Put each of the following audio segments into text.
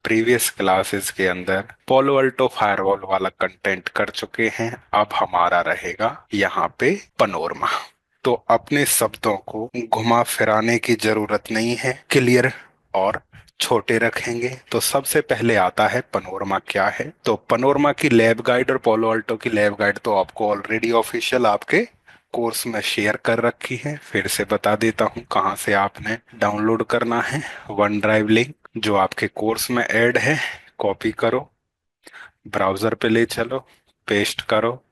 Previous classes के अंदर पोलो Alto firewall वाला कंटेंट कर चुके हैं। अब हमारा रहेगा यहाँ पे पनोरमा। तो अपने शब्दों को घुमा फिराने की जरूरत नहीं है, क्लियर और छोटे रखेंगे। तो सबसे पहले आता है पनोरमा क्या है। तो पनोरमा की लैब गाइड और पोलो अल्टो की लैब गाइड तो आपको ऑलरेडी ऑफिशियल आपके कोर्स में शेयर कर रखी है। फिर से बता देता हूँ कहाँ से आपने डाउनलोड करना है। वन ड्राइव लिंक जो आपके कोर्स में ऐड है, कॉपी करो, ब्राउजर पे ले चलो, पेस्ट करो।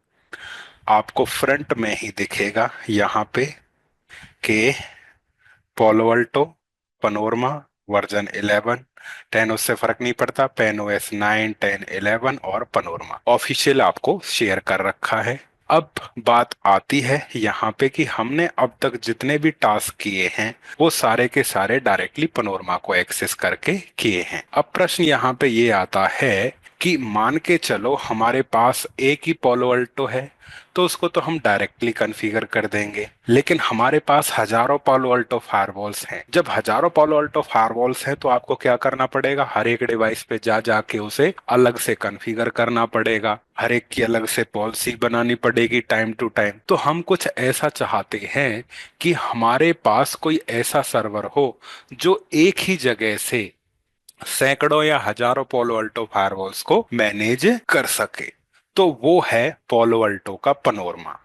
आपको फ्रंट में ही दिखेगा यहाँ पे कि पोलो अल्टो पनोरमा वर्जन 11 10 उससे फर्क नहीं पड़ता, पेन ओएस 9 10 11 और पनोरमा ऑफिशियल आपको शेयर कर रखा है। अब बात आती है यहाँ पे कि हमने अब तक जितने भी टास्क किए हैं वो सारे के सारे डायरेक्टली पनोरमा को एक्सेस करके किए हैं। अब प्रश्न यहाँ पे ये आता है कि मान के चलो हमारे पास एक ही पोलो अल्टो है, तो उसको तो हम डायरेक्टली कॉन्फ़िगर कर देंगे। लेकिन हमारे पास हजारों पालो अल्टो फायरवॉल्स हैं। जब हजारों पालो अल्टो फायरवॉल्स हैं तो आपको क्या करना पड़ेगा, हर एक डिवाइस पे जा जाके उसे अलग से कॉन्फ़िगर करना पड़ेगा, हर एक की अलग से पॉलिसी बनानी पड़ेगी टाइम टू टाइम। तो हम कुछ ऐसा चाहते हैं कि हमारे पास कोई ऐसा सर्वर हो जो एक ही जगह से सैकड़ों या हजारों पोलो अल्टो फायरवॉल्स को मैनेज कर सके। तो वो है पोलो अल्टो का पनोरमा।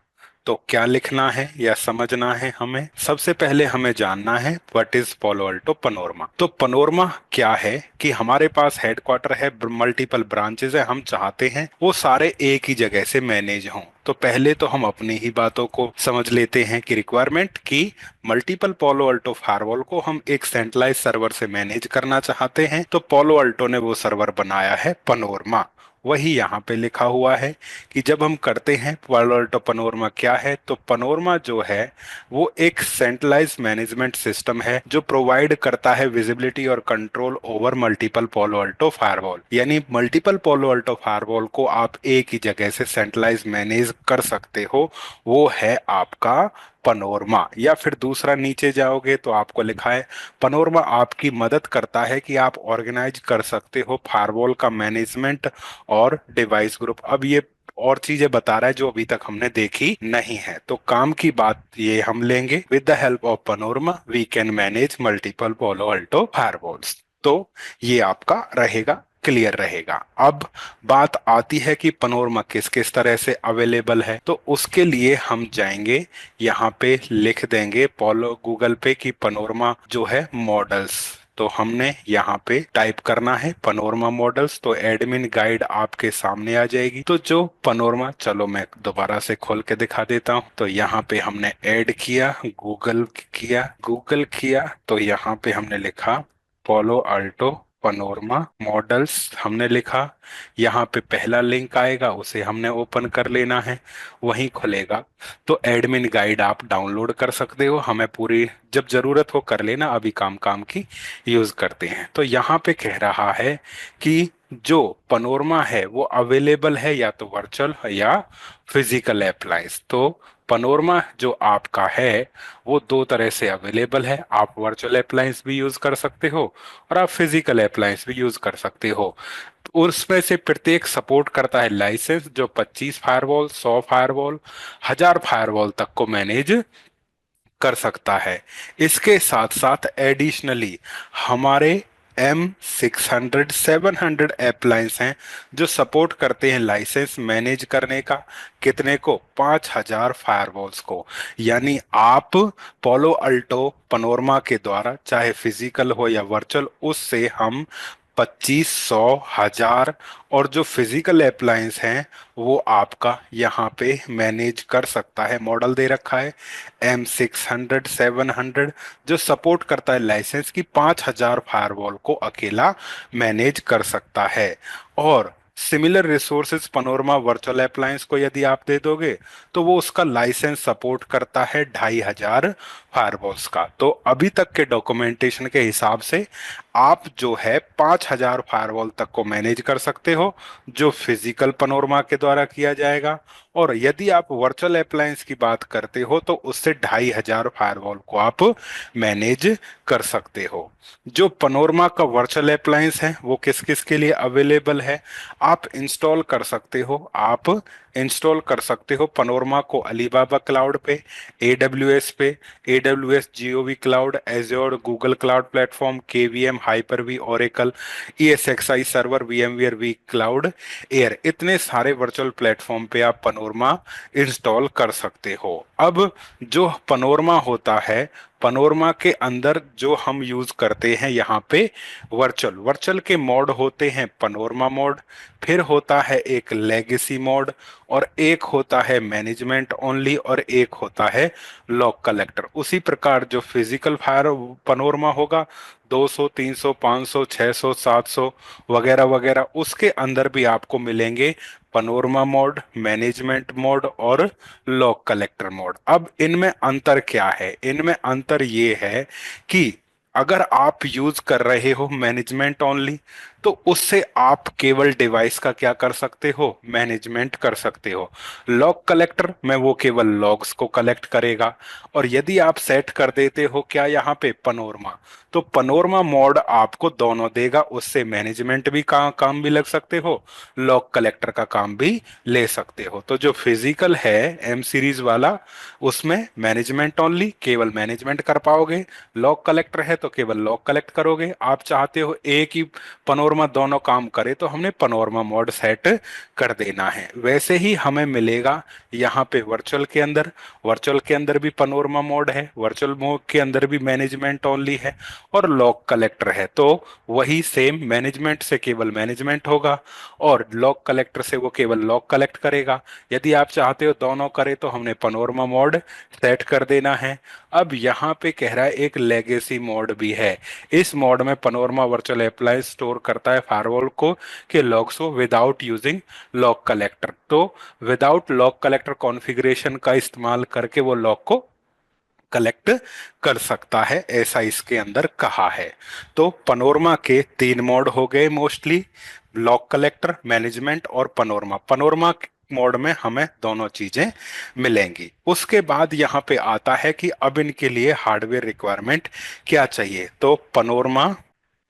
तो क्या लिखना है या समझना है हमें, सबसे पहले हमें जानना है what is polo Alto panorama. तो पनोरमा क्या है कि हमारे पास हेडक्वार्टर है, मल्टीपल ब्रांचेस है, हम चाहते हैं वो सारे एक ही जगह से मैनेज हों। तो पहले तो हम अपनी ही बातों को समझ लेते हैं कि रिक्वायरमेंट की मल्टीपल पोलो अल्टो फायरवॉल को हम एक सेंट्रलाइज सर्वर से मैनेज करना चाहते हैं। तो पोलो अल्टो ने वो सर्वर बनाया है पनोरमा। वही यहाँ पे लिखा हुआ है कि जब हम करते हैं पालो अल्टो पनोरमा क्या है, तो पनोरमा जो है वो एक सेंट्रलाइज मैनेजमेंट सिस्टम है जो प्रोवाइड करता है विजिबिलिटी और control over multiple Palo Alto firewall. यानी मल्टीपल पोलो अल्टो फायरवॉल को आप एक ही जगह से सेंट्रलाइज मैनेज कर सकते हो, वो है आपका पनोरमा। या फिर दूसरा नीचे जाओगे तो आपको लिखा है पनोरमा आपकी मदद करता है कि आप ऑर्गेनाइज कर सकते हो फायरवॉल का मैनेजमेंट और डिवाइस ग्रुप। अब ये और चीजें बता रहा है जो अभी तक हमने देखी नहीं है। तो काम की बात ये हम लेंगे, with the help of Panorama we can manage multiple Palo Alto firewalls. तो ये आपका रहेगा, क्लियर रहेगा। अब बात आती है कि पनोरमा किस किस तरह से अवेलेबल है। तो उसके लिए हम जाएंगे, यहाँ पे लिख देंगे पोलो गूगल पे की पनोरमा जो है मॉडल्स। तो हमने यहाँ पे टाइप करना है पनोरमा मॉडल्स, तो एडमिन गाइड आपके सामने आ जाएगी। तो जो पनोरमा, चलो मैं दोबारा से खोल के दिखा देता हूँ। तो यहाँ पे हमने ऐड किया, गूगल किया तो यहाँ पे हमने लिखा पोलो अल्टो पनोरमा मॉडल्स हमने लिखा। यहाँ पे पहला लिंक आएगा, उसे हमने ओपन कर लेना है, वहीं खुलेगा। तो एडमिन गाइड आप डाउनलोड कर सकते हो, हमें पूरी जब जरूरत हो कर लेना, अभी काम काम की यूज करते हैं। तो यहाँ पे कह रहा है कि जो पनोरमा है वो अवेलेबल है या तो वर्चुअल या फिजिकल अप्लायंस। तो पनोरमा जो आपका है वो दो तरह से अवेलेबल है, आप वर्चुअल अप्लायंस भी यूज कर सकते हो और आप फिजिकल अप्लायंस भी यूज कर सकते हो। उसमें से प्रत्येक सपोर्ट करता है लाइसेंस जो 25 फायरवॉल, 100 फायरवॉल, 1000 फायरवॉल तक को मैनेज कर सकता है। इसके साथ साथ एडिशनली हमारे M600 700 अप्लायंस हैं जो सपोर्ट करते हैं लाइसेंस मैनेज करने का, कितने को, 5000 फायरवॉल्स को। यानी आप पोलो अल्टो पनोरमा के द्वारा चाहे फिजिकल हो या वर्चुअल, उससे हम 2500, 1000 और जो फिजिकल अप्लायंस हैं वो आपका यहाँ पे मैनेज कर सकता है। मॉडल दे रखा है M600 700 जो सपोर्ट करता है लाइसेंस की 5000 फायरवॉल को अकेला मैनेज कर सकता है। और similar resources panorama virtual appliance को यदि आप दे दोगे तो वो उसका लाइसेंस सपोर्ट करता है 2500 फायरवॉल्स का। तो अभी तक के डॉक्यूमेंटेशन के हिसाब से आप जो है 5000 फायरवॉल तक को मैनेज कर सकते हो जो फिजिकल पनोरमा के द्वारा किया जाएगा, और यदि आप वर्चुअल अप्लायंस की बात करते हो तो उससे 2500 फायरवॉल को आप मैनेज कर सकते हो। जो पनोरमा का वर्चुअल अप्लायंस है वो किस किस के लिए अवेलेबल है, आप इंस्टॉल कर सकते हो पनोरमा को अलीबाबा क्लाउड पे, एडब्ल्यूएस पे, AWS GOV cloud, Azure, Google cloud platform, KVM, hyper V, Oracle, ESXI server, VMware V cloud, air, इतने सारे वर्चुअल प्लेटफॉर्म पे आप पनोरमा इंस्टॉल कर सकते हो। अब जो पनोरमा होता है, पनोरमा के अंदर जो हम यूज करते हैं यहाँ पे वर्चुअल वर्चुअल के मोड होते हैं, पनोरमा मोड, फिर होता है एक लेगेसी मोड, और एक होता है मैनेजमेंट ओनली, और एक होता है लॉग कलेक्टर। उसी प्रकार जो फिजिकल फायर पनोरमा होगा, 200, 300, 500, 600, 700 वगैरह वगैरह, उसके अंदर भी आपको मिलेंगे पनोरमा मोड, मैनेजमेंट मोड और लॉग कलेक्टर मोड। अब इनमें अंतर क्या है? इनमें अंतर ये है कि अगर आप यूज कर रहे हो मैनेजमेंट ओनली, तो उससे आप केवल डिवाइस का क्या कर सकते हो, मैनेजमेंट कर सकते हो। लॉग कलेक्टर में वो केवल लॉग्स को कलेक्ट करेगा। और यदि आप सेट कर देते हो क्या यहाँ पे पनोरमा, तो पनोरमा मोड आपको दोनों देगा, उससे मैनेजमेंट भी काम भी लग सकते हो, लॉग कलेक्टर का काम भी ले सकते हो। तो जो फिजिकल है एम सीरीज वाला, उसमें मैनेजमेंट ओनली, केवल मैनेजमेंट कर पाओगे, लॉग कलेक्टर है तो केवल लॉग कलेक्ट करोगे। आप चाहते हो एक ही पनोरमा दोनों काम करे, तो हमने पनोरमा मोड सेट कर देना है। वैसे ही हमें मिलेगा यहाँ पे वर्चुअल के अंदर भी पनोरमा मोड है, वर्चुअल मोड के अंदर भी मैनेजमेंट ओनली है और लॉग कलेक्टर है। तो वही सेम, मैनेजमेंट से केवल मैनेजमेंट होगा और लॉग कलेक्टर से वो केवल लॉग कलेक्ट करेगा। यदि आप चाहते हो दोनों करे, तो हमने पनोरमा मोड सेट कर देना है। अब यहाँ पे कह रहा है एक लेगेसी मोड भी है। इस मोड में पनोरमा वर्चुअल अप्लायंस स्टोर करता है फायरवॉल को के लॉग्स को विदाउट यूजिंग लॉग कलेक्टर। तो विदाउट लॉग कलेक्टर कॉन्फ़िगरेशन का इस्तेमाल करके वो लॉग को कलेक्ट कर सकता है, ऐसा इसके अंदर कहा है। तो पनोरमा के 3 मोड हो गए मोस्टली, लॉग कलेक्टर, मैनेजमेंट और पनोरमा। पनोरमा मोड में हमें दोनों चीजें मिलेंगी। उसके बाद यहाँ पे आता है कि अब इनके लिए हार्डवेयर रिक्वायरमेंट क्या चाहिए। तो पनोरमा,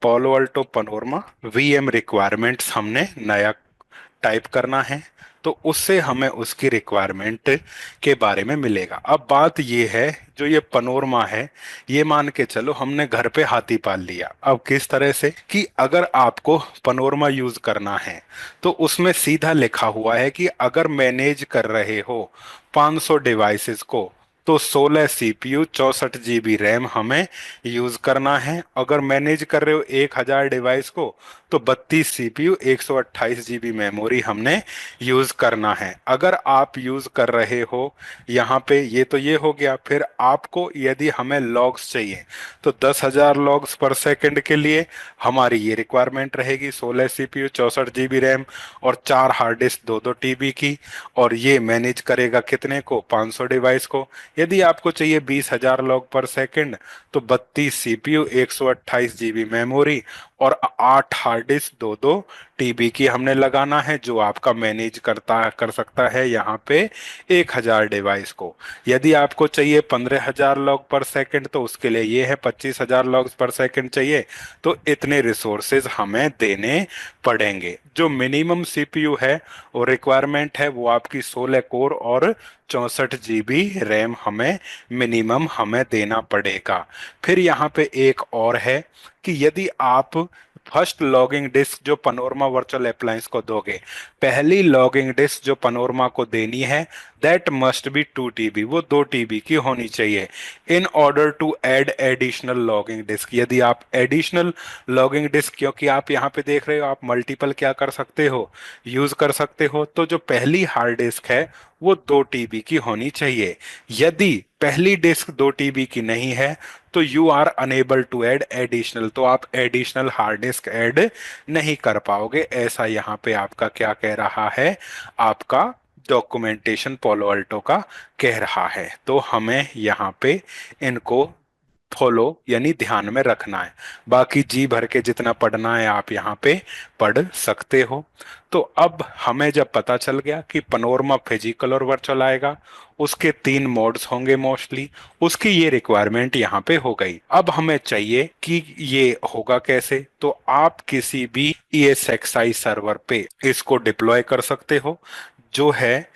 पोलो अल्टो पनोरमा वीएम रिक्वायरमेंट्स हमने नया टाइप करना है, तो उससे हमें उसकी रिक्वायरमेंट के बारे में मिलेगा। अब बात ये है, जो ये पनोरमा है, ये मान के चलो हमने घर पे हाथी पाल लिया। अब किस तरह से कि अगर आपको पनोरमा यूज करना है, तो उसमें सीधा लिखा हुआ है कि अगर मैनेज कर रहे हो 500 डिवाइसेस को, तो 16 सीपीयू, 64 GB रैम हमें यूज करना है। अगर मैनेज कर रहे हो 1000 डिवाइस को, तो 32 सीपीयू, 128 GB मेमोरी हमने यूज करना है। अगर आप यूज कर रहे हो यहाँ पे, ये तो ये हो गया। फिर आपको यदि हमें लॉग्स चाहिए, तो 10,000 लॉग्स पर सेकंड के लिए हमारी ये रिक्वायरमेंट रहेगी, 16 सीपीयू, 64 GB रैम और 4 हार्ड डिस्क 2-2 TB की। और ये मैनेज करेगा कितने को, 500 डिवाइस को। यदि आपको चाहिए 20,000 लॉग पर सेकंड, तो 32 सीपीयू, 128 GB मेमोरी और 8 हार्ड डिस्क 2-2 TB की हमने लगाना है, जो आपका मैनेज कर सकता है यहाँ पे 1,000 डिवाइस को। यदि आपको चाहिए 15,000 लॉग पर सेकंड, तो उसके लिए ये है 25,000 लॉग्स पर सेकंड चाहिए, तो इतने रिसोर्सेज हमें देने पड़ेंगे। जो मिनिमम सीपीयू है और रिक्वायरमेंट है, वो आपकी 16 कोर और 64 GB रैम हमें मिनिमम हमें देना पड़ेगा। फिर यहाँ पे एक और है कि यदि आप फर्स्ट लॉगिंग डिस्क जो पनोरमा वर्चुअल अप्लायंस को दोगे, पहली लॉगिंग डिस्क जो पनोरमा को देनी है, दैट मस्ट बी 2 TB, वो 2 TB की होनी चाहिए। In order to add additional logging disk, यदि आप एडिशनल लॉगिंग डिस्क, क्योंकि आप यहाँ पे देख रहे हो आप मल्टीपल क्या कर सकते हो, यूज कर सकते हो, तो जो पहली हार्ड डिस्क है वो 2 TB की होनी चाहिए। यदि पहली डिस्क 2 TB की नहीं है, तो you are unable to add additional, तो आप एडिशनल हार्ड डिस्क ऐड नहीं कर पाओगे। ऐसा यहाँ पे आपका क्या कह रहा है, आपका डॉक्यूमेंटेशन पोलो अल्टो का कह रहा है। तो हमें यहाँ पे इनको फॉलो यानी ध्यान में रखना है। बाकी जी भर के जितना पढ़ना है आप यहाँ पे पढ़ सकते हो। तो अब हमें जब पता चल गया कि पनोरमा फिजिकल और वर्चुअल आएगा, उसके 3 मोड्स होंगे मोस्टली, उसकी ये रिक्वायरमेंट यहाँ पे हो गई। अब हमें चाहिए कि ये होगा कैसे, तो आप किसी भी ESXi सर्वर पे इसको डिप्लॉय कर सकते हो जो है।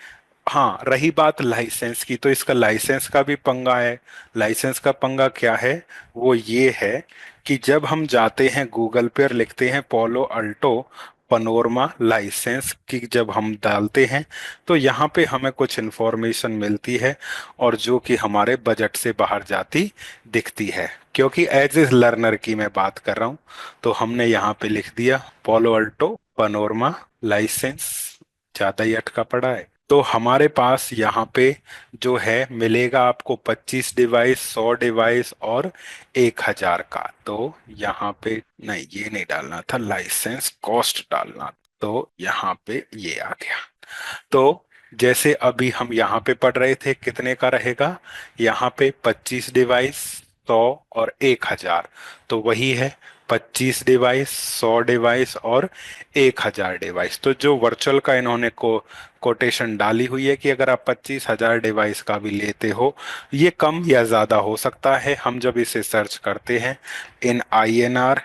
हाँ, रही बात लाइसेंस की, तो इसका लाइसेंस का भी पंगा है। लाइसेंस का पंगा क्या है, वो ये है कि जब हम जाते हैं गूगल पे और लिखते हैं पोलो अल्टो पनोरमा लाइसेंस की, जब हम डालते हैं तो यहाँ पे हमें कुछ इन्फॉर्मेशन मिलती है और जो कि हमारे बजट से बाहर जाती दिखती है। क्योंकि एज ए लर्नर की मैं बात कर रहा हूँ, तो हमने यहाँ पे लिख दिया पोलो अल्टो पनोरमा लाइसेंस, ज्यादा ही अटका पड़ा है। तो हमारे पास यहाँ पे जो है मिलेगा आपको 25 डिवाइस, 100 डिवाइस और 1,000 का। तो यहाँ पे नहीं, ये नहीं डालना था, लाइसेंस कॉस्ट डालना। तो यहाँ पे ये आ गया। तो जैसे अभी हम यहाँ पे पढ़ रहे थे कितने का रहेगा, यहाँ पे 25 डिवाइस, 100 और 1,000। तो वही है 25 डिवाइस, 100 डिवाइस और 1,000 डिवाइस। तो जो वर्चुअल का इन्होंने कोटेशन डाली हुई है कि अगर आप 25,000 डिवाइस का भी लेते हो, ये कम या ज्यादा हो सकता है। हम जब इसे सर्च करते हैं इन INR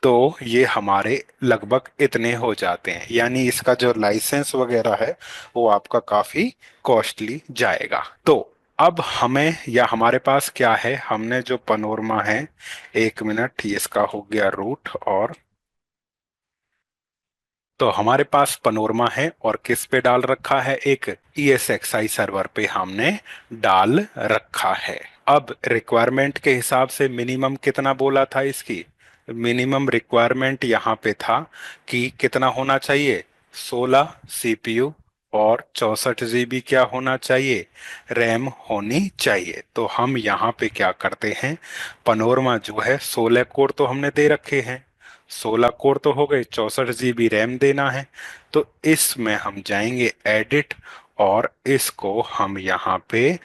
तो ये हमारे लगभग इतने हो जाते हैं, यानी इसका जो लाइसेंस वगैरह है वो आपका काफी कॉस्टली जाएगा। तो अब हमें या हमारे पास क्या है, हमने जो पनोरमा है, 1 मिनट, ये इसका हो गया रूट। और तो हमारे पास पनोरमा है और किस पे डाल रखा है, एक ESXi सर्वर पे हमने डाल रखा है। अब रिक्वायरमेंट के हिसाब से मिनिमम कितना बोला था इसकी, मिनिमम रिक्वायरमेंट यहाँ पे था कि कितना होना चाहिए, 16 CPU और 64 GB क्या होना चाहिए, रैम होनी चाहिए। तो हम यहाँ पे क्या करते हैं, पनोरमा जो है 16 कोर तो हमने दे रखे हैं, 16 कोर तो हो गए, 64 GB रैम देना है। तो इसमें हम जाएंगे एडिट और इसको हम यहाँ पे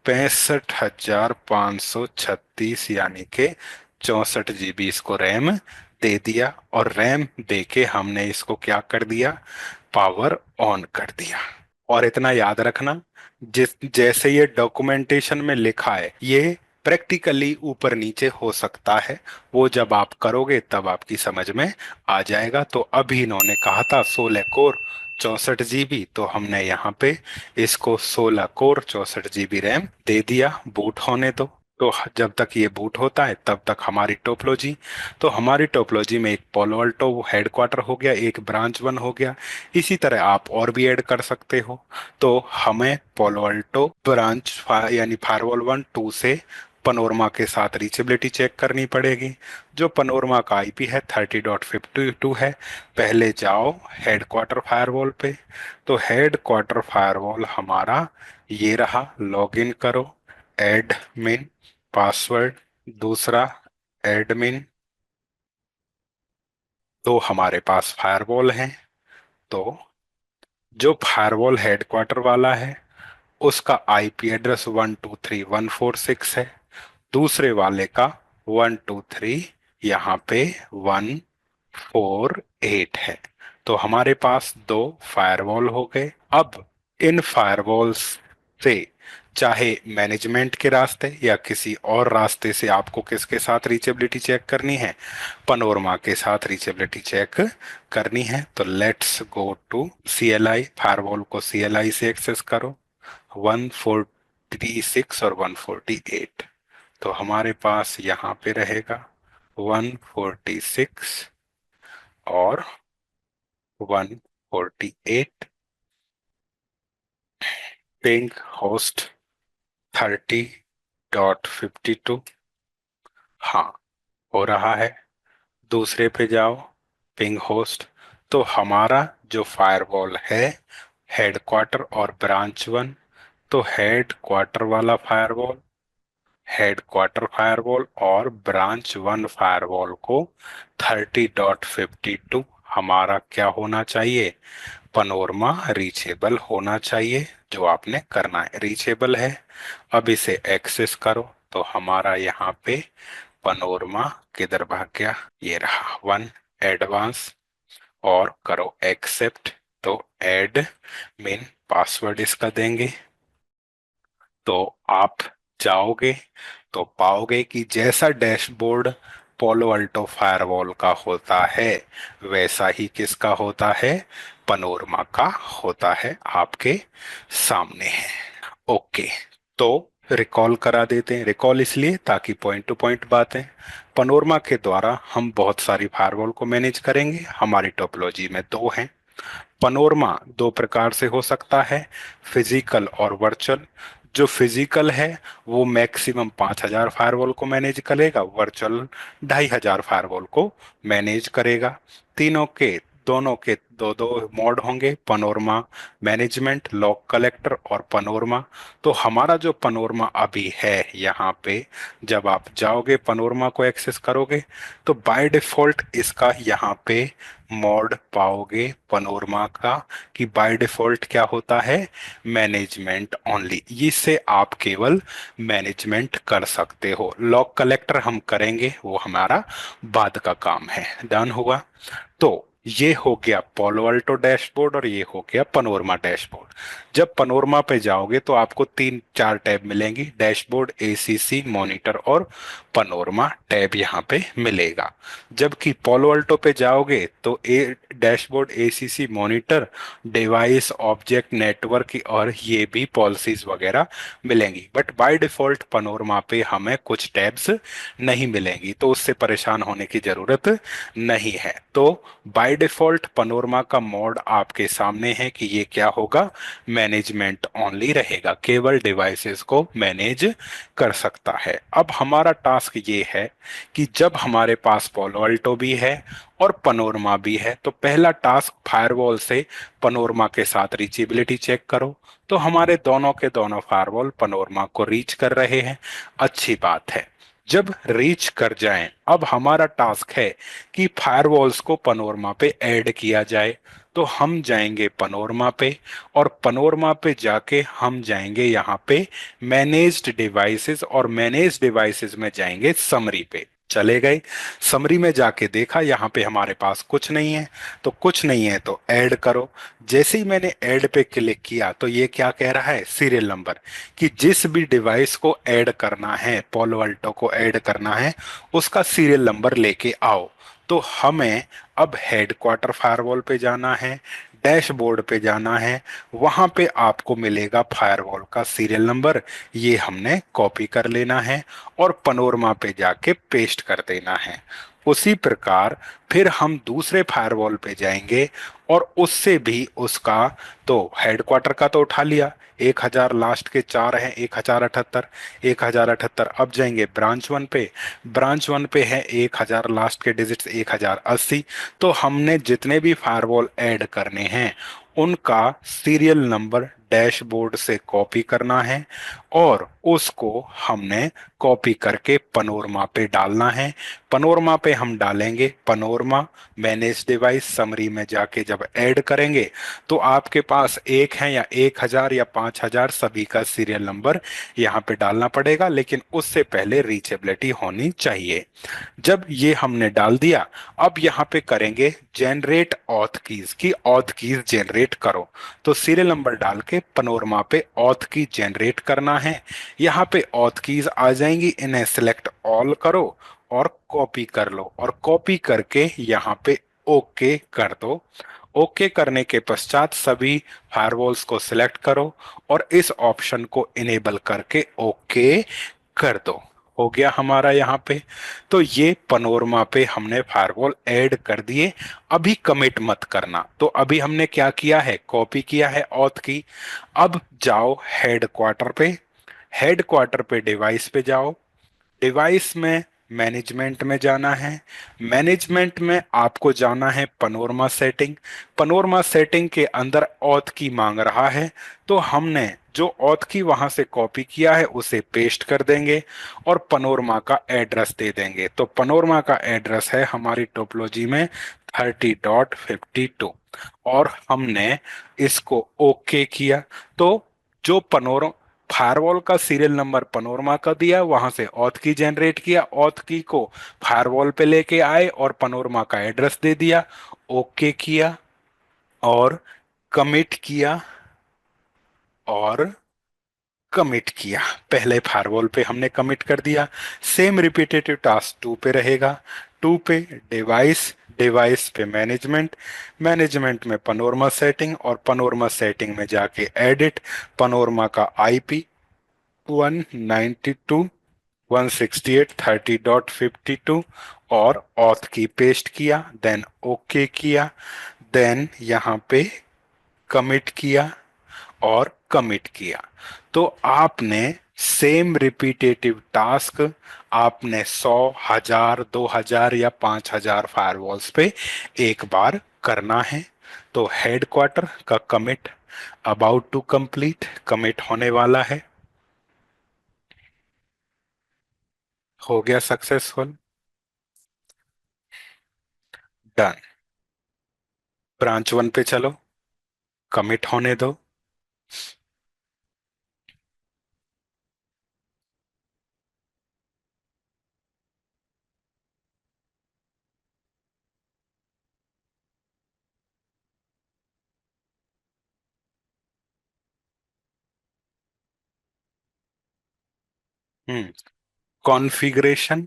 65,536 यानी के 64 GB इसको रैम दे दिया। और रैम दे के हमने इसको क्या कर दिया, पावर ऑन कर दिया। और इतना याद रखना, जिस जैसे ये डॉक्यूमेंटेशन में लिखा है ये प्रैक्टिकली ऊपर नीचे हो सकता है, वो जब आप करोगे तब आपकी समझ में आ जाएगा। तो अभी इन्होंने कहा था 16 कोर 64 GB, तो हमने यहाँ पे इसको 16 कोर 64 GB रैम दे दिया, बूट होने दो। तो जब तक ये बूट होता है तब तक हमारी टोपोलॉजी, तो हमारी टोपोलॉजी में एक पोलो अल्टो हेडक्वार्टर हो गया, एक ब्रांच 1 हो गया। इसी तरह आप और भी ऐड कर सकते हो। तो हमें पोलो अल्टो यानी फायरवॉल 1 2 से पनोरमा के साथ रीचेबिलिटी चेक करनी पड़ेगी। जो पनोरमा का IP है 30.52 है। पहले जाओ हेडक्वार्टर फायरवॉल पे। तो हेडक्वार्टर फायरवॉल हमारा ये रहा, लॉगिन करो, एडमिन पासवर्ड, दूसरा एडमिन। तो हमारे पास फायरवॉल है। तो जो फायरवॉल हेडक्वार्टर वाला है उसका IP एड्रेस 123.146 है। दूसरे वाले का 123 यहाँ पे 148 है। तो हमारे पास 2 फायरवॉल हो गए। अब इन फायरवॉल्स से चाहे मैनेजमेंट के रास्ते या किसी और रास्ते से आपको किसके साथ रीचेबिलिटी चेक करनी है, पनोरमा के साथ रीचेबिलिटी चेक करनी है। तो let's go to CLI, firewall को CLI से एक्सेस करो, 146 और 148। तो हमारे पास यहाँ पे रहेगा 146 और 148। पिंग होस्ट 30.52, हाँ हो रहा है। दूसरे पे जाओ, पिंग होस्ट। तो हमारा जो फायरवॉल है हेडक्वार्टर और ब्रांच 1, तो हेडक्वार्टर वाला फायरवॉल, हेडक्वार्टर फायरवॉल और ब्रांच 1 फायरवॉल को 30.52 हमारा क्या होना चाहिए, पनोरमा रीचेबल होना चाहिए। जो आपने करना है रीचेबल है। अब इसे एक्सेस करो। तो हमारा यहाँ पे पनोरमा किधर भाग गया, ये रहा 1 एडवांस, और करो एक्सेप्ट। तो एड मेन पासवर्ड इसका देंगे। तो आप जाओगे तो पाओगे कि जैसा डैशबोर्ड पोलो अल्टो फायरवॉल का होता है, वैसा ही किसका होता है, पनोरमा का होता है, आपके सामने है। ओके, तो रिकॉल करा देते हैं। रिकॉल इसलिए ताकि पॉइंट टू पॉइंट बातें, पनोरमा के द्वारा हम बहुत सारी फायरवॉल को मैनेज करेंगे। हमारी टोपोलॉजी में दो हैं। पनोरमा दो प्रकार से हो सकता है, फिजिकल और वर्चुअल। जो फिजिकल है वो मैक्सिमम 5,000 फायरवॉल को मैनेज करेगा, वर्चुअल 2,500 फायरवॉल को मैनेज करेगा। तीनों के दोनों के दो दो मोड होंगे, पनोरमा मैनेजमेंट, लॉग कलेक्टर और पनोरमा। तो हमारा जो पनोरमा अभी है यहाँ पे, जब आप जाओगे पनोरमा को एक्सेस करोगे तो बाय डिफॉल्ट इसका यहाँ पे मोड पाओगे पनोरमा का, कि बाय डिफॉल्ट क्या होता है, मैनेजमेंट ओनली। इससे आप केवल मैनेजमेंट कर सकते हो। लॉग कलेक्टर हम करेंगे, वो हमारा बाद का काम है। डन हुआ। तो ये हो गया पोलो अल्टो डैशबोर्ड और ये हो गया पनोरमा डैशबोर्ड। जब पनोरमा पे जाओगे तो आपको 3-4 टैब मिलेंगी, डैशबोर्ड, एसीसी, मॉनिटर और पनोरमा टैब यहाँ पे मिलेगा। जबकि पोलो अल्टो पे जाओगे तो dashboard, ACC, monitor, device, object, network और ये भी पॉलिसीज वगैरह मिलेंगी। बट बाय डिफॉल्ट पनोरमा पे हमें कुछ टैब्स नहीं मिलेंगी, तो उससे परेशान होने की जरूरत नहीं है। तो बाय डिफॉल्ट पनोरमा का मोड आपके सामने है कि ये क्या होगा, मैनेजमेंट ओनली रहेगा, केवल डिवाइसेस को मैनेज कर सकता है। अब हमारा टास्क ये है कि जब हमारे पास पोलो अल्टो भी है और पनोरमा भी है, तो पहला टास्क फायरवॉल से पनोरमा के साथ रीचेबिलिटी चेक करो। तो हमारे दोनों के दोनों फायरवॉल पनोरमा को रीच कर रहे हैं, अच्छी बात है। जब रीच कर जाएं, अब हमारा टास्क है कि फायरवॉल्स को पनोरमा पे ऐड किया जाए। तो हम जाएंगे पनोरमा पे, और पनोरमा पे जाके हम जाएंगे यहाँ पे मैनेज्ड डिवाइसेस, और मैनेज्ड डिवाइसेस में जाएंगे समरी पे। चले गए, समरी में जाके देखा यहाँ पे हमारे पास कुछ नहीं है, तो कुछ नहीं है तो ऐड करो। जैसे ही मैंने ऐड पे क्लिक किया तो ये क्या कह रहा है, सीरियल नंबर, कि जिस भी डिवाइस को ऐड करना है, पोलो अल्टो को ऐड करना है, उसका सीरियल नंबर लेके आओ। तो हमें अब हेडक्वार्टर फायरवॉल पे जाना है, डैशबोर्ड पे जाना है, वहां पे आपको मिलेगा फायरवॉल का सीरियल नंबर, ये हमने कॉपी कर लेना है और पनोरमा पे जाके पेस्ट कर देना है। उसी प्रकार फिर हम दूसरे फायरवॉल पे जाएंगे और उससे भी उसका, तो हेडक्वार्टर का तो उठा लिया, 1,000 लास्ट के 4 हैं, 1,078, 1,078। अब जाएंगे ब्रांच 1 पे, ब्रांच 1 पे है 1,000 लास्ट के डिजिट्स, 1,080। तो हमने जितने भी फायरवॉल ऐड करने हैं उनका सीरियल नंबर डैशबोर्ड से कॉपी करना है और उसको हमने कॉपी करके पनोरमा पे डालना है। पनोरमा पे हम डालेंगे पनोरमा मैनेज डिवाइस, समरी में जाके जब ऐड करेंगे तो आपके पास एक है या 1,000 या 5,000, सभी का सीरियल नंबर यहाँ पे डालना पड़ेगा, लेकिन उससे पहले रीचेबिलिटी होनी चाहिए। जब ये हमने डाल दिया, अब यहाँ पे करेंगे जनरेट ऑथ कीज, की ऑथ कीज जनरेट करो। तो सीरियल नंबर डाल के पनोरमा पे ऑथ की जनरेट करना है। यहाँ पे ऑथ कीज आ जाएंगी, इन्हें सिलेक्ट ऑल करो और कॉपी कर लो, और कॉपी करके यहाँ पे ओके कर दो। ओके करने के पश्चात सभी फायरवॉल्स को सिलेक्ट करो और इस ऑप्शन को इनेबल करके ओके कर दो। हो गया हमारा यहाँ पे। तो ये पनोरमा पे हमने फायरवॉल ऐड कर दिए। अभी कमिट मत करना। तो अभी हमने क्या किया है, कॉपी किया है ऑथ की। अब जाओ हेडक्वार्टर पे, हेडक्वार्टर पे डिवाइस पे जाओ, डिवाइस में मैनेजमेंट में जाना है, मैनेजमेंट में आपको जाना है पनोरमा सेटिंग। पनोरमा सेटिंग के अंदर ऑथ की मांग रहा है, तो हमने जो ऑथ की वहां से कॉपी किया है उसे पेस्ट कर देंगे और पनोरमा का एड्रेस दे देंगे। तो पनोरमा का एड्रेस है हमारी टोपोलॉजी में 30.52 और हमने इसको ओके किया। तो जो फायरवॉल का सीरियल नंबर पनोरमा का दिया, वहां से ऑथ की जनरेट किया, ऑथ की को फायरवॉल पे लेके आए और पनोरमा का एड्रेस दे दिया, ओके किया और कमिट किया और कमिट किया। पहले फायरवॉल पे हमने कमिट कर दिया। सेम रिपीटेटिव टास्क टू पे रहेगा। टू पे डिवाइस, डिवाइस पे मैनेजमेंट, मैनेजमेंट में पनोरमा सेटिंग और पनोरमा सेटिंग में जाके एडिट, पनोरमा का आईपी 192.168.30.52 और ऑथ की पेस्ट किया, देन ओके किया, देन यहाँ पे कमिट किया और कमिट किया। तो आपने सेम रिपीटेटिव टास्क आपने 100, 1000, 2000 या 5000 फायरवॉल्स पे एक बार करना है। तो हेडक्वार्टर का commit about to complete, commit होने वाला है, हो गया सक्सेसफुल, डन। ब्रांच वन पे चलो, कमिट होने दो। हम्म कॉन्फ़िगरेशन,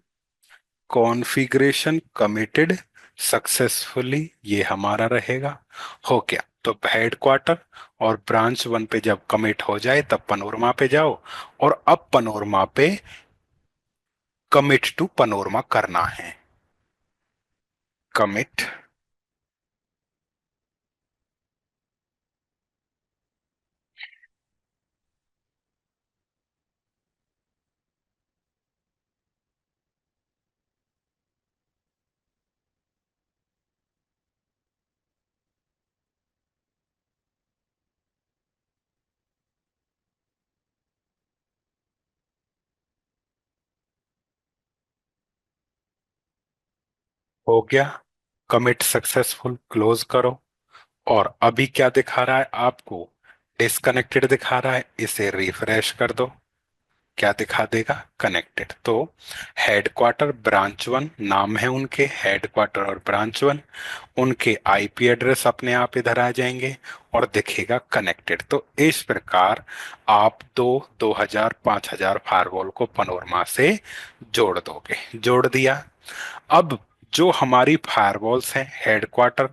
कॉन्फ़िगरेशन कमिटेड सक्सेसफुली, ये हमारा रहेगा। हो गया। तो हेडक्वार्टर और ब्रांच वन पे जब कमिट हो जाए तब पनोरमा पे जाओ और अब पनोरमा पे कमिट टू पनोरमा करना है। कमिट, हो गया। कमिट सक्सेसफुल, क्लोज करो। और अभी क्या दिखा रहा है आपको? डिसकनेक्टेड दिखा रहा है, इसे रिफ्रेश कर दो। क्या दिखा देगा? कनेक्टेड। तो हेडक्वार्टर ब्रांच वन नाम है उनके, हेडक्वार्टर और ब्रांच वन, उनके आईपी एड्रेस अपने आप इधर आ जाएंगे और दिखेगा कनेक्टेड। तो इस प्रकार आप 2000, 5000 फायरवॉल को पनोरमा से जोड़ दोगे। जोड़ दिया। अब जो हमारी फायरवॉल्स हैं हेडक्वार्टर,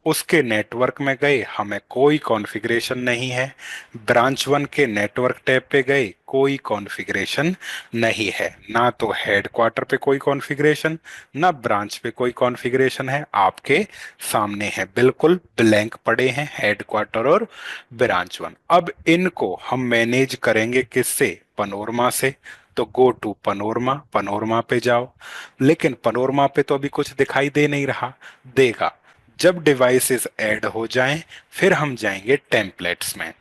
उसके नेटवर्क में गए, हमें कोई कॉन्फ़िगरेशन नहीं है। ब्रांच वन के नेटवर्क टैब पे गए, कोई कॉन्फ़िगरेशन नहीं है। ना तो हेडक्वार्टर पे कोई कॉन्फ़िगरेशन, ना ब्रांच पे कोई कॉन्फ़िगरेशन है। आपके सामने है, बिल्कुल ब्लैंक पड़े हैं हेडक्वार्टर और ब्रांच वन। अब इनको हम मैनेज करेंगे किससे? पनोरमा से। तो गो टू पनोरमा, पनोरमा पे जाओ। लेकिन पनोरमा पे तो अभी कुछ दिखाई दे नहीं रहा। देगा जब डिवाइसेस ऐड हो जाएं, फिर हम जाएंगे टेम्पलेट्स में।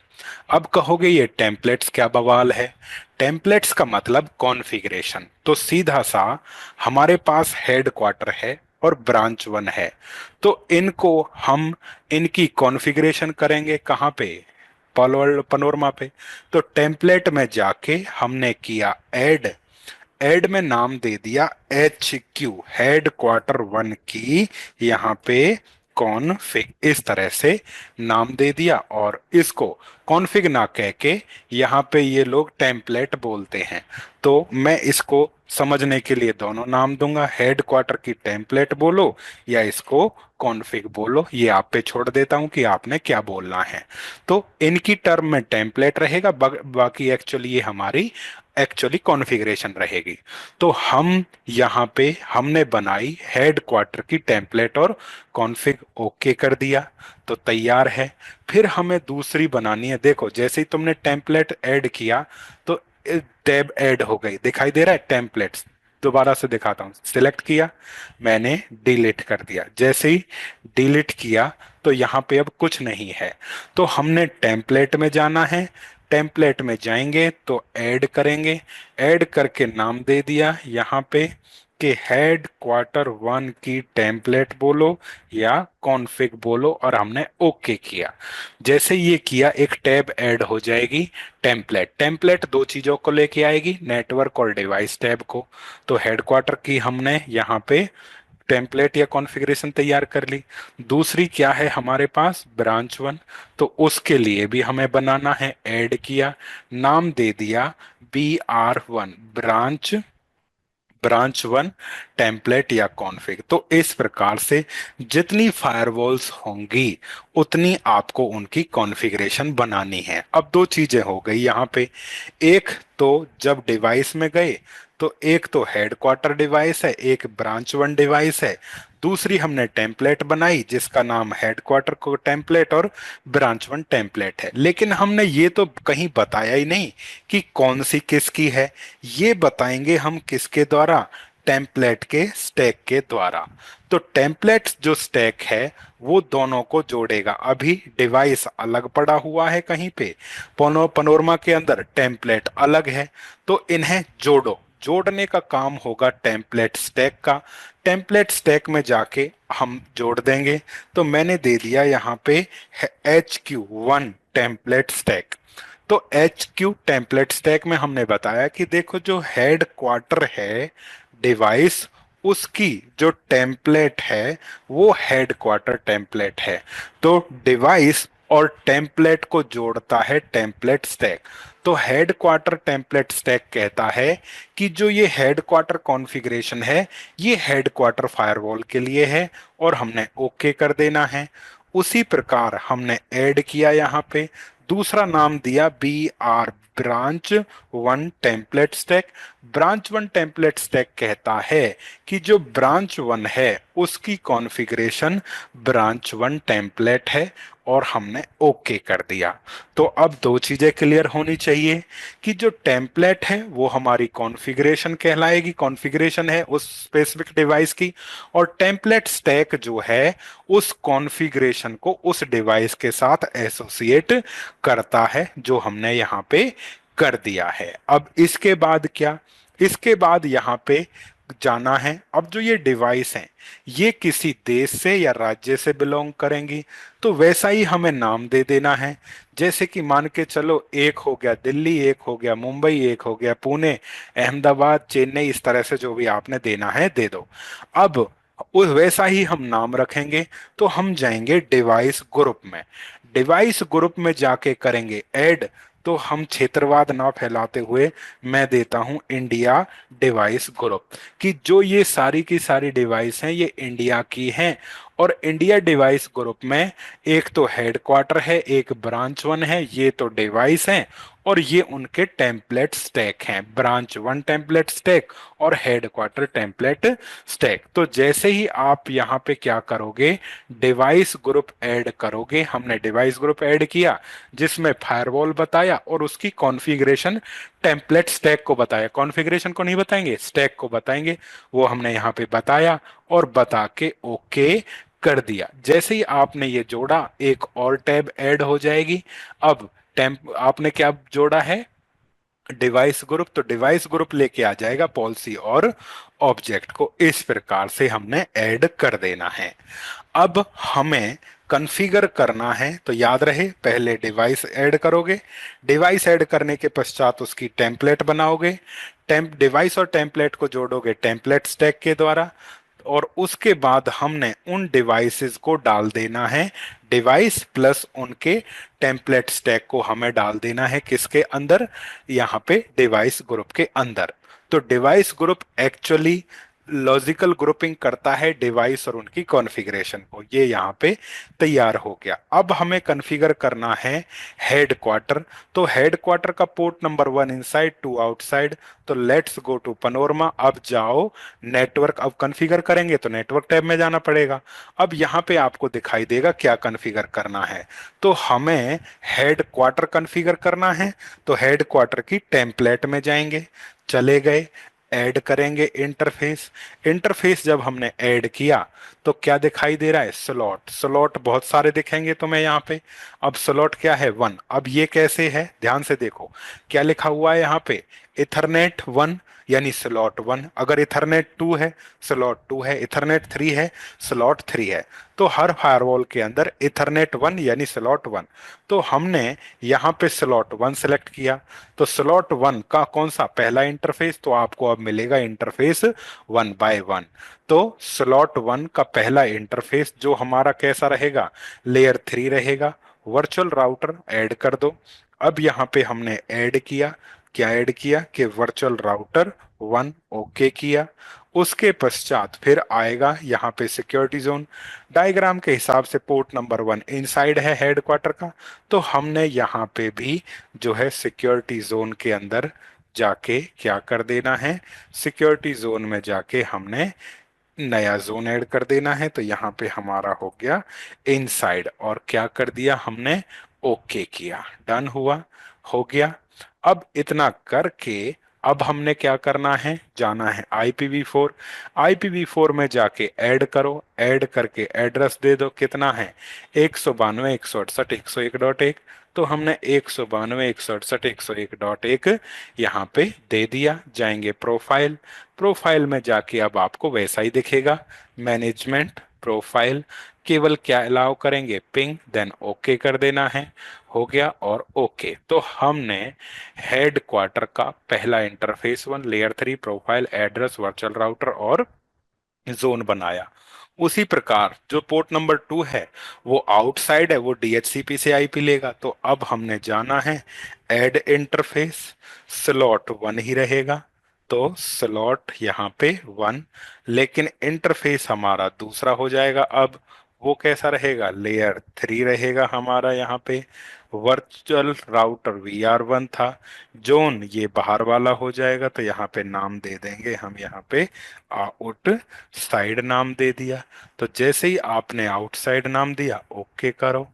अब कहोगे ये टेम्पलेट्स क्या बवाल है? टेम्पलेट्स का मतलब कॉन्फ़िगरेशन। तो सीधा सा हमारे पास हेडक्वार्टर है और ब्रांच वन है, तो इनको हम इनकी कॉन्फ़िगरेशन करेंगे कहाँ पे? पनोरमा पे। तो टेम्पलेट में जाके हमने किया ऐड, एड में नाम दे दिया HQ, हेड क्वार्टर वन की, यहाँ पे कॉन्फ़िग, इस तरह से नाम दे दिया। और इसको कॉन्फ़िग ना कह के यहाँ पे ये लोग टेम्पलेट बोलते हैं, तो मैं इसको समझने के लिए दोनों नाम दूंगा, हेड क्वार्टर की टेम्पलेट बोलो या इसको कॉन्फ़िग बोलो, ये आप पे छोड़ देता हूं कि आपने क्या बोलना है। तो इनकी टर्म में टेम्पलेट रहेगा, बाकी एक्चुअली ये हमारी एक्चुअली कॉन्फ़िगरेशन रहेगी। तो हम यहाँ पे हमने बनाई हेड क्वार्टर की टेम्पलेट और कॉन्फ़िग, ओके कर दिया तो तैयार है। फिर हमें दूसरी बनानी है। देखो जैसे ही तुमने टेम्पलेट ऐड किया तो टैब ऐड हो गई, दिखाई दे रहा है टेम्पलेट्स। दोबारा से दिखाता हूँ, सिलेक्ट किया मैंने, डिलीट कर दिया। जैसे ही डिलीट किया तो यहाँ पे अब कुछ नहीं है। तो हमने टेम्पलेट में जाना है, टेम्पलेट में जाएंगे तो ऐड करेंगे, ऐड करके नाम दे दिया यहाँ पे कि हेड क्वार्टर 1 की टेम्पलेट बोलो या कॉन्फ़िग बोलो, और हमने ओके किया। जैसे ये किया एक टैब ऐड हो जाएगी, टेम्पलेट। टेम्पलेट दो चीजों को लेके आएगी, नेटवर्क और डिवाइस टैब को। तो हेडक्वार्टर की हमने यहाँ पे टेम्पलेट या कॉन्फ़िगरेशन तैयार कर ली। दूसरी क्या है हमारे पास, ब्रांच 1। तो उसके लिए भी हमें बनाना है, ऐड किया, नाम दे दिया BR1, ब्रांच ब्रांच 1 टेम्पलेट या कॉन्फ़िग। तो इस प्रकार से जितनी फायरवॉल्स होंगी उतनी आपको उनकी कॉन्फ़िगरेशन बनानी है। अब दो चीजें हो गई यहाँ पे। एक तो जब डिवाइस में गए तो एक तो हेडक्वार्टर डिवाइस है, एक ब्रांच 1 डिवाइस है। दूसरी हमने टेम्पलेट बनाई जिसका नाम हेडक्वार्टर को टेम्पलेट और ब्रांच 1 टेम्पलेट है। लेकिन हमने ये तो कहीं बताया ही नहीं कि कौन सी किसकी है। ये बताएंगे हम किसके द्वारा, टेम्पलेट के स्टैक के द्वारा। तो टेम्पलेट जो स्टैक है वो दोनों को जोड़ेगा। अभी डिवाइस अलग पड़ा हुआ है कहीं पे, पनोरमा के अंदर टेम्पलेट अलग है, तो इन्हें जोड़ो। जोड़ने का काम होगा टेम्पलेट स्टैक का। टेम्पलेट स्टैक में जाके हम जोड़ देंगे। तो मैंने दे दिया यहाँ पे HQ1 टेम्पलेट स्टैक। तो HQ टेम्पलेट स्टैक में हमने बताया कि देखो जो हेड क्वार्टर है डिवाइस, उसकी जो टेम्पलेट है वो हेड क्वार्टर टेम्पलेट है। तो डिवाइस और टेम्पलेट को जोड़ता है टेम्पलेट स्टैक। तो हेड क्वार्टर टेम्पलेट स्टैक कहता है कि जो ये हेड क्वार्टर कॉन्फ़िगरेशन है ये हेड क्वार्टर फायरवॉल के लिए है, और हमने ओके कर देना है। उसी प्रकार हमने ऐड किया यहाँ पे, दूसरा नाम दिया BR, branch 1 template stack. Branch 1 template stack कहता है कि जो ब्रांच 1 है उसकी कॉन्फ़िगरेशन ब्रांच 1 टेम्पलेट है, और हमने ओके कर दिया। तो अब दो चीजें क्लियर होनी चाहिए कि जो टेम्पलेट है वो हमारी कॉन्फ़िगरेशन कहलाएगी, कॉन्फ़िगरेशन है उस स्पेसिफिक डिवाइस की, और टेम्पलेट स्टैक जो है उस कॉन्फ़िगरेशन को उस डिवाइस के साथ एसोसिएट करता है, जो हमने यहाँ पे कर दिया है। अब इसके बाद क्या, इसके बाद यहाँ पे जाना है। अब जो ये डिवाइस हैं ये किसी देश से या राज्य से बिलोंग करेंगी, तो वैसा ही हमें नाम दे देना है। जैसे कि मान के चलो एक हो गया दिल्ली, एक हो गया मुंबई, एक हो गया पुणे, अहमदाबाद, चेन्नई, इस तरह से जो भी आपने देना है दे दो। अब उस वैसा ही हम नाम रखेंगे। तो हम जाएंगे डिवाइस ग्रुप में, डिवाइस ग्रुप में जाके करेंगे ऐड। तो हम क्षेत्रवाद ना फैलाते हुए मैं देता हूं इंडिया डिवाइस ग्रुप, कि जो ये सारी की सारी डिवाइस हैं ये इंडिया की हैं। और इंडिया डिवाइस ग्रुप में एक तो हेडक्वार्टर है, एक ब्रांच 1 है, ये तो डिवाइस हैं, और ये उनके टेम्पलेट स्टैक हैं, ब्रांच 1 टेम्पलेट स्टैक और हेडक्वार्टर टेम्पलेट स्टैक। तो जैसे ही आप यहाँ पे क्या करोगे, डिवाइस ग्रुप ऐड करोगे, हमने डिवाइस ग्रुप ऐड किया जिसमें फायरवॉल बताया और उसकी कॉन्फ़िगरेशन टेम्पलेट स्टैक को बताया, कॉन्फ़िगरेशन को नहीं बताएंगे, स्टैक को बताएंगे, वो हमने यहाँ पे बताया और बता के ओके कर दिया। जैसे ही आपने ये जोड़ा एक और टैब ऐड हो जाएगी। अब टेम्प आपने क्या जोड़ा है, डिवाइस ग्रुप, तो डिवाइस ग्रुप लेके आ जाएगा पॉलिसी और ऑब्जेक्ट को। इस प्रकार से हमने ऐड कर देना है। अब हमें कॉन्फ़िगर करना है, तो याद रहे पहले डिवाइस ऐड करोगे, डिवाइस ऐड करने के पश्चात उसकी टेम्पलेट बनाओगे, टेम्प डिवाइस और टेम्पलेट को जोड़ोगे टेम्पलेट स्टैक के द्वारा, और उसके बाद हमने उन डिवाइसेस को डाल देना है, डिवाइस प्लस उनके टेम्पलेट स्टैक को हमें डाल देना है किसके अंदर, यहाँ पे डिवाइस ग्रुप के अंदर। तो device group actually logical grouping करता है डिवाइस और उनकी कॉन्फ़िगरेशन को। ये यहाँ पे तैयार हो गया। अब हमें कॉन्फ़िगर करना है हेड क्वार्टर। तो हेड क्वार्टर का पोर्ट नंबर 1 इनसाइड, 2 आउटसाइड। तो लेट्स गो टू पनोरमा। अब जाओ नेटवर्क, अब कॉन्फ़िगर करेंगे तो नेटवर्क टैब में जाना पड़ेगा। अब यहाँ पे आपको दिखाई देगा क्या कॉन्फ़िगर करना है। तो हमें हेड क्वार्टर कॉन्फ़िगर करना है, तो हेड क्वार्टर की टेम्पलेट में जाएंगे, चले गए, ऐड करेंगे इंटरफेस। इंटरफेस जब हमने ऐड किया तो क्या दिखाई दे रहा है, स्लॉट। स्लॉट बहुत सारे दिखेंगे तुम्हें यहाँ पे। अब स्लॉट क्या है, 1। अब ये कैसे है, ध्यान से देखो क्या लिखा हुआ है यहाँ पे, इथरनेट 1 यानी स्लॉट 1, अगर इथरनेट 2 है स्लॉट 2 है, इथरनेट 3 है स्लॉट 3 है। तो हर फायरवॉल के अंदर इथरनेट 1 यानी स्लॉट 1। तो हमने यहाँ पे स्लॉट 1 सेलेक्ट किया, तो स्लॉट 1 का कौन सा पहला इंटरफेस, तो आपको अब मिलेगा इंटरफेस 1 बाय 1। तो स्लॉट 1 का पहला इंटरफेस जो हमारा कैसा रहेगा, लेयर 3 रहेगा। वर्चुअल राउटर ऐड कर दो। अब यहाँ पे हमने ऐड किया, क्या ऐड किया कि वर्चुअल राउटर 1 ओके किया। उसके पश्चात फिर आएगा यहाँ पे सिक्योरिटी जोन। डायग्राम के हिसाब से पोर्ट नंबर 1 इनसाइड है हेडक्वार्टर का, तो हमने यहाँ पे भी जो है सिक्योरिटी जोन के अंदर जाके क्या कर देना है, सिक्योरिटी जोन में जाके हमने नया जोन ऐड कर देना है। तो यहाँ पे हमारा हो गया इनसाइड, और क्या कर दिया हमने, ओके किया, डन हुआ, हो गया। अब इतना करके अब हमने क्या करना है, जाना है IPv4। IPv4 में जाके ऐड करो, ऐड करके एड्रेस दे दो, कितना है 192.168.168.1। तो हमने 192.168.168.1 यहाँ पे दे दिया। जाएंगे प्रोफाइल, प्रोफाइल में जाके अब आपको वैसा ही दिखेगा, मैनेजमेंट प्रोफाइल। केवल क्या अलाउ करेंगे, पिंग, देन ओके कर देना है, हो गया और ओके। तो हमने हेड क्वार्टर का पहला interface 1 layer 3 profile address virtual router और जोन बनाया। उसी प्रकार जो पोर्ट नंबर 2 है वो आउटसाइड है, वो DHCP से IP लेगा। तो अब हमने जाना है ऐड इंटरफेस, स्लॉट 1 ही रहेगा, तो स्लॉट यहाँ पे 1, लेकिन इंटरफेस हमारा दूसरा हो जाएगा। अब वो कैसा रहेगा, लेयर 3 रहेगा हमारा यहाँ पे। वर्चुअल राउटर VR1 था, जोन ये बाहर वाला हो जाएगा, तो यहाँ पे नाम दे देंगे हम, यहाँ पे आउट साइड नाम दे दिया। तो जैसे ही आपने आउटसाइड नाम दिया, ओके करो,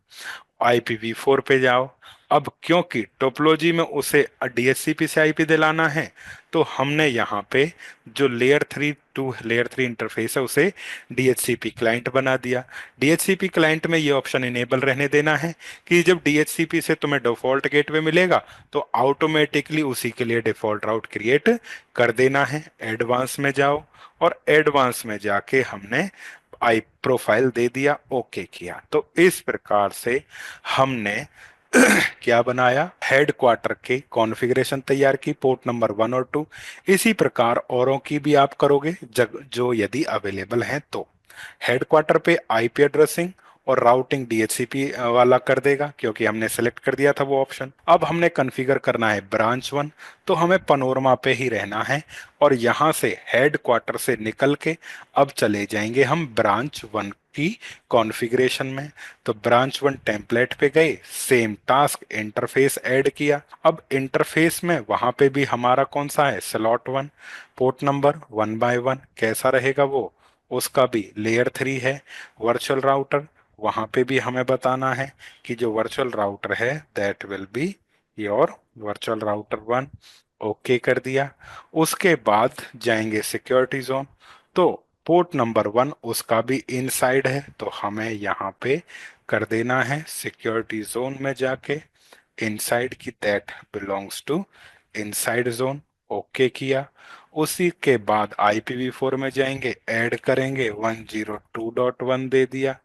IPv4 पे जाओ। अब क्योंकि टोपोलॉजी में उसे DHCP से IP दिलाना है, तो हमने यहाँ पे जो लेयर 3 इंटरफेस है उसे DHCP क्लाइंट बना दिया। DHCP क्लाइंट में ये ऑप्शन इनेबल रहने देना है कि जब DHCP से तुम्हें डिफॉल्ट गेटवे मिलेगा तो ऑटोमेटिकली उसी के लिए डिफॉल्ट राउट क्रिएट कर देना है। एडवांस में जाओ, और एडवांस में जाके हमने आई प्रोफाइल दे दिया, ओके किया। तो इस प्रकार से हमने क्या बनाया, हेड क्वार्टर के कॉन्फ़िगरेशन तैयार की, पोर्ट नंबर 1 और 2। इसी प्रकार औरों की भी आप करोगे जग जो यदि अवेलेबल हैं तो। हेड क्वार्टर पे IP एड्रेसिंग और राउटिंग DHCP वाला कर देगा, क्योंकि हमने सेलेक्ट कर दिया था वो ऑप्शन। अब हमने कॉन्फ़िगर करना है ब्रांच 1, तो हमें पनोरमा पे ही रहना है, और यहाँ से हेड क्वार्टर से निकल के अब चले जाएंगे हम ब्रांच 1 की कॉन्फ़िगरेशन में। तो ब्रांच 1 टेम्पलेट पे गए, सेम टास्क इंटरफेस ऐड किया। अब इंटरफेस में वहां पे भी हमारा कौन सा है, स्लॉट 1, पोर्ट नंबर 1 बाय 1 कैसा रहेगा वो, उसका भी लेयर 3 है। वर्चुअल राउटर, वहां पे भी हमें बताना है कि जो वर्चुअल राउटर है that will be your virtual router 1, okay कर दिया। उसके बाद जाएंगे सिक्योरिटी जोन, तो पोर्ट नंबर 1 उसका भी इनसाइड है, तो हमें यहाँ पे कर देना है सिक्योरिटी जोन में जाके इनसाइड की, that belongs to inside zone, okay किया। उसी के बाद IPv4 में जाएंगे, ऐड करेंगे 102.1 दे दिया,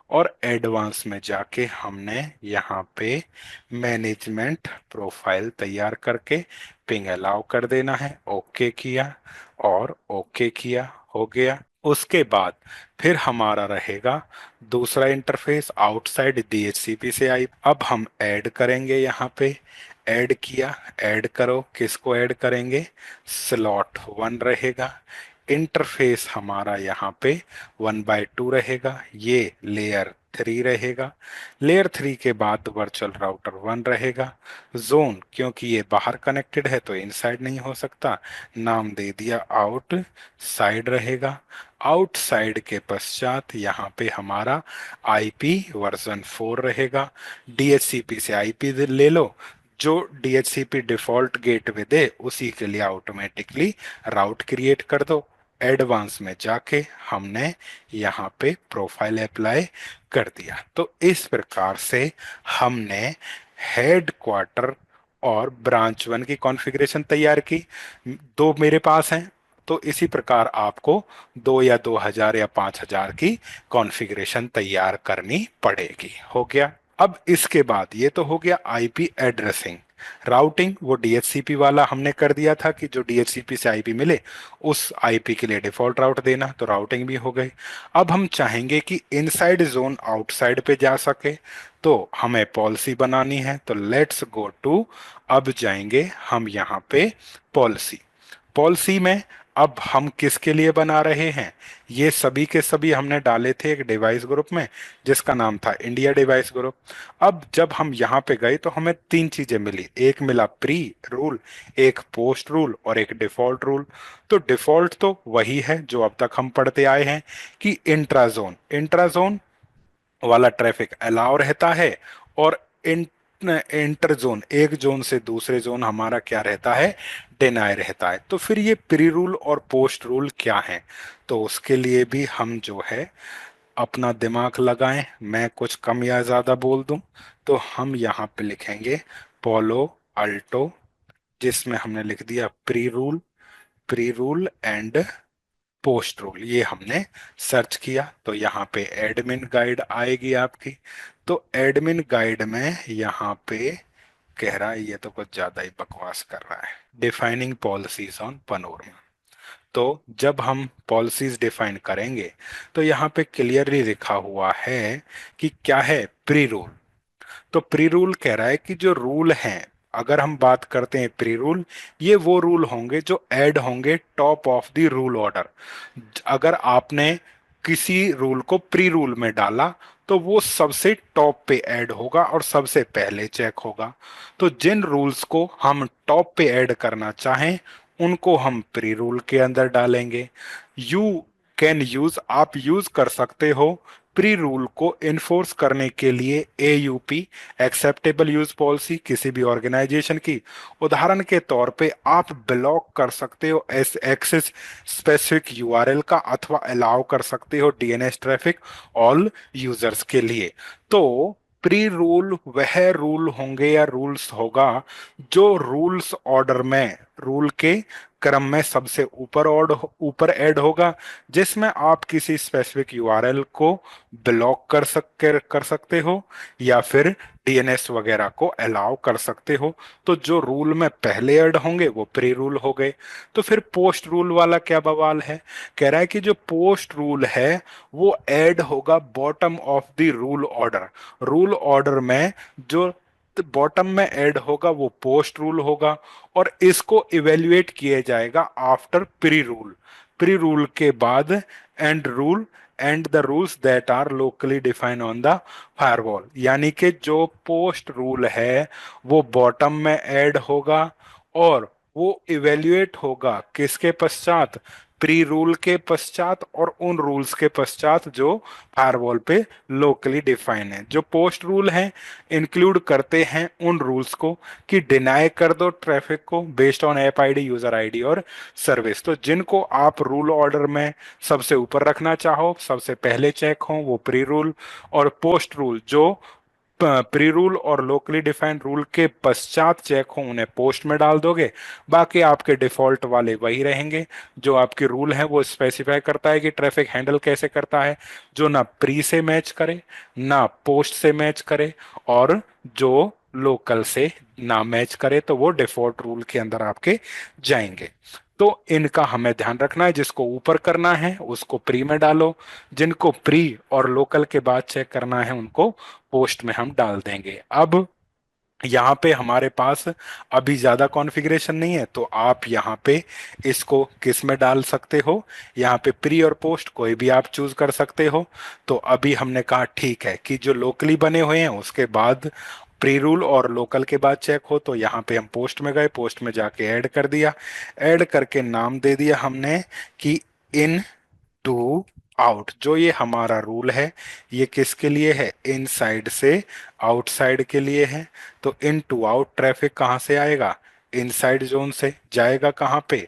और एडवांस में जाके हमने यहाँ पे मैनेजमेंट प्रोफाइल तैयार करके पिंग अलाउ कर देना है, ओके किया और ओके किया, हो गया। उसके बाद फिर हमारा रहेगा दूसरा इंटरफेस आउटसाइड DHCP से आई। अब हम ऐड करेंगे यहाँ पे, ऐड किया, ऐड करो, किसको ऐड करेंगे, स्लॉट 1 रहेगा। इंटरफेस हमारा यहाँ पे 1 बाय 2 रहेगा, ये लेयर 3 रहेगा। लेयर 3 के बाद वर्चुअल राउटर 1 रहेगा। जोन क्योंकि ये बाहर कनेक्टेड है तो इनसाइड नहीं हो सकता, नाम दे दिया आउट साइड रहेगा। आउटसाइड के पश्चात यहाँ पे हमारा IP वर्जन 4 रहेगा। DHCP से IP ले लो, जो DHCP डिफॉल्ट गेटवे दे उसी के लिए ऑटोमेटिकली राउट क्रिएट कर दो। एडवांस में जाके हमने यहाँ पे प्रोफाइल अप्लाई कर दिया। तो इस प्रकार से हमने हेड क्वार्टर और ब्रांच वन की कॉन्फ़िगरेशन तैयार की। दो मेरे पास हैं, तो इसी प्रकार आपको 2 या 2 हजार या 5 हजार की कॉन्फ़िगरेशन तैयार करनी पड़ेगी। हो गया। अब इसके बाद ये तो हो गया आईपी एड्रेसिंग। राउटिंग वो डीएचसीपी वाला हमने कर दिया था कि जो डीएचसीपी से आईपी मिले उस आईपी के लिए डिफॉल्ट राउट देना, तो राउटिंग भी हो गई। अब हम चाहेंगे कि इनसाइड जोन आउटसाइड पे जा सके, तो हमें पॉलिसी बनानी है। तो लेट्स गो टू, अब जाएंगे हम यहाँ पे पॉलिसी। पॉलिसी में अब हम किसके लिए बना रहे हैं, ये सभी के सभी हमने डाले थे एक डिवाइस ग्रुप में जिसका नाम था इंडिया डिवाइस ग्रुप। अब जब हम यहाँ पे गए तो हमें तीन चीजें मिली, एक मिला प्री रूल, एक पोस्ट रूल और एक डिफॉल्ट रूल। तो डिफॉल्ट तो वही है जो अब तक हम पढ़ते आए हैं कि इंट्राजोन इंट्राजोन वाला ट्रैफिक अलाउ रहता है, और इंटर जोन, एक जोन से दूसरे जोन हमारा क्या रहता है, डिनाई रहता है। तो फिर ये प्री रूल और पोस्ट रूल क्या है, तो उसके लिए भी हम जो है अपना दिमाग लगाएं। मैं कुछ कम या ज्यादा बोल दूं तो हम यहाँ पे लिखेंगे पोलो अल्टो, जिसमें हमने लिख दिया pre rule and post rule. ये हमने सर्च किया तो यहाँ पे एडमिन गाइड आएगी आपकी। तो एडमिन गाइड में यहाँ पे कह रहा है, ये तो कुछ ज्यादा ही बकवास कर रहा है, डिफाइनिंग पॉलिसीज ऑन पनोरमा। तो जब हम पॉलिसीज डिफाइन करेंगे तो यहाँ पे क्लियरली लिखा हुआ है कि क्या है, प्री रूल। तो प्री रूल कह रहा है कि जो रूल हैं, अगर हम बात करते हैं प्री रूल, ये वो रूल होंगे जो ऐड होंगे top of the rule order. अगर आपने किसी रूल को प्री रूल में डाला तो वो सबसे टॉप पे ऐड होगा और सबसे पहले चेक होगा। तो जिन रूल्स को हम टॉप पे ऐड करना चाहें उनको हम प्री रूल के अंदर डालेंगे। यू कैन यूज, आप यूज कर सकते हो प्री रूल को इन्फोर्स करने के लिए एयूपी, एक्सेप्टेबल यूज पॉलिसी, किसी भी ऑर्गेनाइजेशन की। उदाहरण के तौर पे आप ब्लॉक कर सकते हो एस एक्सेस स्पेसिफिक यूआरएल का, अथवा अलाउ कर सकते हो डीएनएस ट्रैफिक ऑल यूजर्स के लिए। तो प्री रूल वह रूल होंगे या रूल्स होगा जो रूल्स ऑर्डर में, रूल के क्रम में सबसे ऊपर ऐड होगा, जिसमें आप किसी स्पेसिफिक यूआरएल को ब्लॉक कर सकते हो या फिर डीएनएस वगैरह को अलाउ कर सकते हो। तो जो रूल में पहले ऐड होंगे वो प्री रूल हो गए। तो फिर पोस्ट रूल वाला क्या बवाल है, कह रहा है कि जो पोस्ट रूल है वो ऐड होगा bottom of the rule order. Rule order में जो बॉटम में ऐड होगा वो पोस्ट रूल होगा, और इसको इवेल्युएट किया जाएगा after pre rule. Pre rule के बाद and rule and the rules that are locally define on the firewall. यानी कि जो पोस्ट रूल है वो बॉटम में ऐड होगा और वो इवेल्युएट होगा किसके पश्चात, प्री रूल के पश्चात, और उन रूल्स के पश्चात जो फायरवॉल पे लोकली डिफाइन है। जो पोस्ट रूल हैं इंक्लूड करते हैं उन रूल्स को कि डिनाई कर दो ट्रैफिक को based on app ID, user ID और सर्विस। तो जिनको आप रूल ऑर्डर में सबसे ऊपर रखना चाहो, सबसे पहले चेक हो, वो प्री रूल। और पोस्ट रूल जो प्री रूल और लोकली डिफाइंड रूल के पश्चात चेक हो उन्हें पोस्ट में डाल दोगे। बाकी आपके डिफॉल्ट वाले वही रहेंगे। जो आपके रूल है वो स्पेसिफाई करता है कि ट्रैफिक हैंडल कैसे करता है, जो ना प्री से मैच करे ना पोस्ट से मैच करे, और जो लोकल से ना मैच करे, तो वो डिफॉल्ट रूल के अंदर आपके जाएंगे। तो इनका हमें ध्यान रखना है, जिसको ऊपर करना है उसको प्री में डालो, जिनको प्री और लोकल के बाद चेक करना है उनको पोस्ट में हम डाल देंगे। अब यहाँ पे हमारे पास अभी ज्यादा कॉन्फ़िगरेशन नहीं है, तो आप यहाँ पे इसको किस में डाल सकते हो, यहाँ पे प्री और पोस्ट कोई भी आप चूज कर सकते हो। तो अभी हमने कहा ठीक है कि जो लोकली बने हुए हैं उसके बाद प्री रूल और लोकल के बाद चेक हो, तो यहाँ पे हम पोस्ट में गए, पोस्ट में जाके ऐड कर दिया, ऐड करके नाम दे दिया हमने कि इन टू आउट। जो ये हमारा रूल है ये किसके लिए है, इनसाइड से आउटसाइड के लिए है। तो इन टू आउट ट्रैफिक कहाँ से आएगा, इनसाइड जोन से जाएगा कहाँ पे,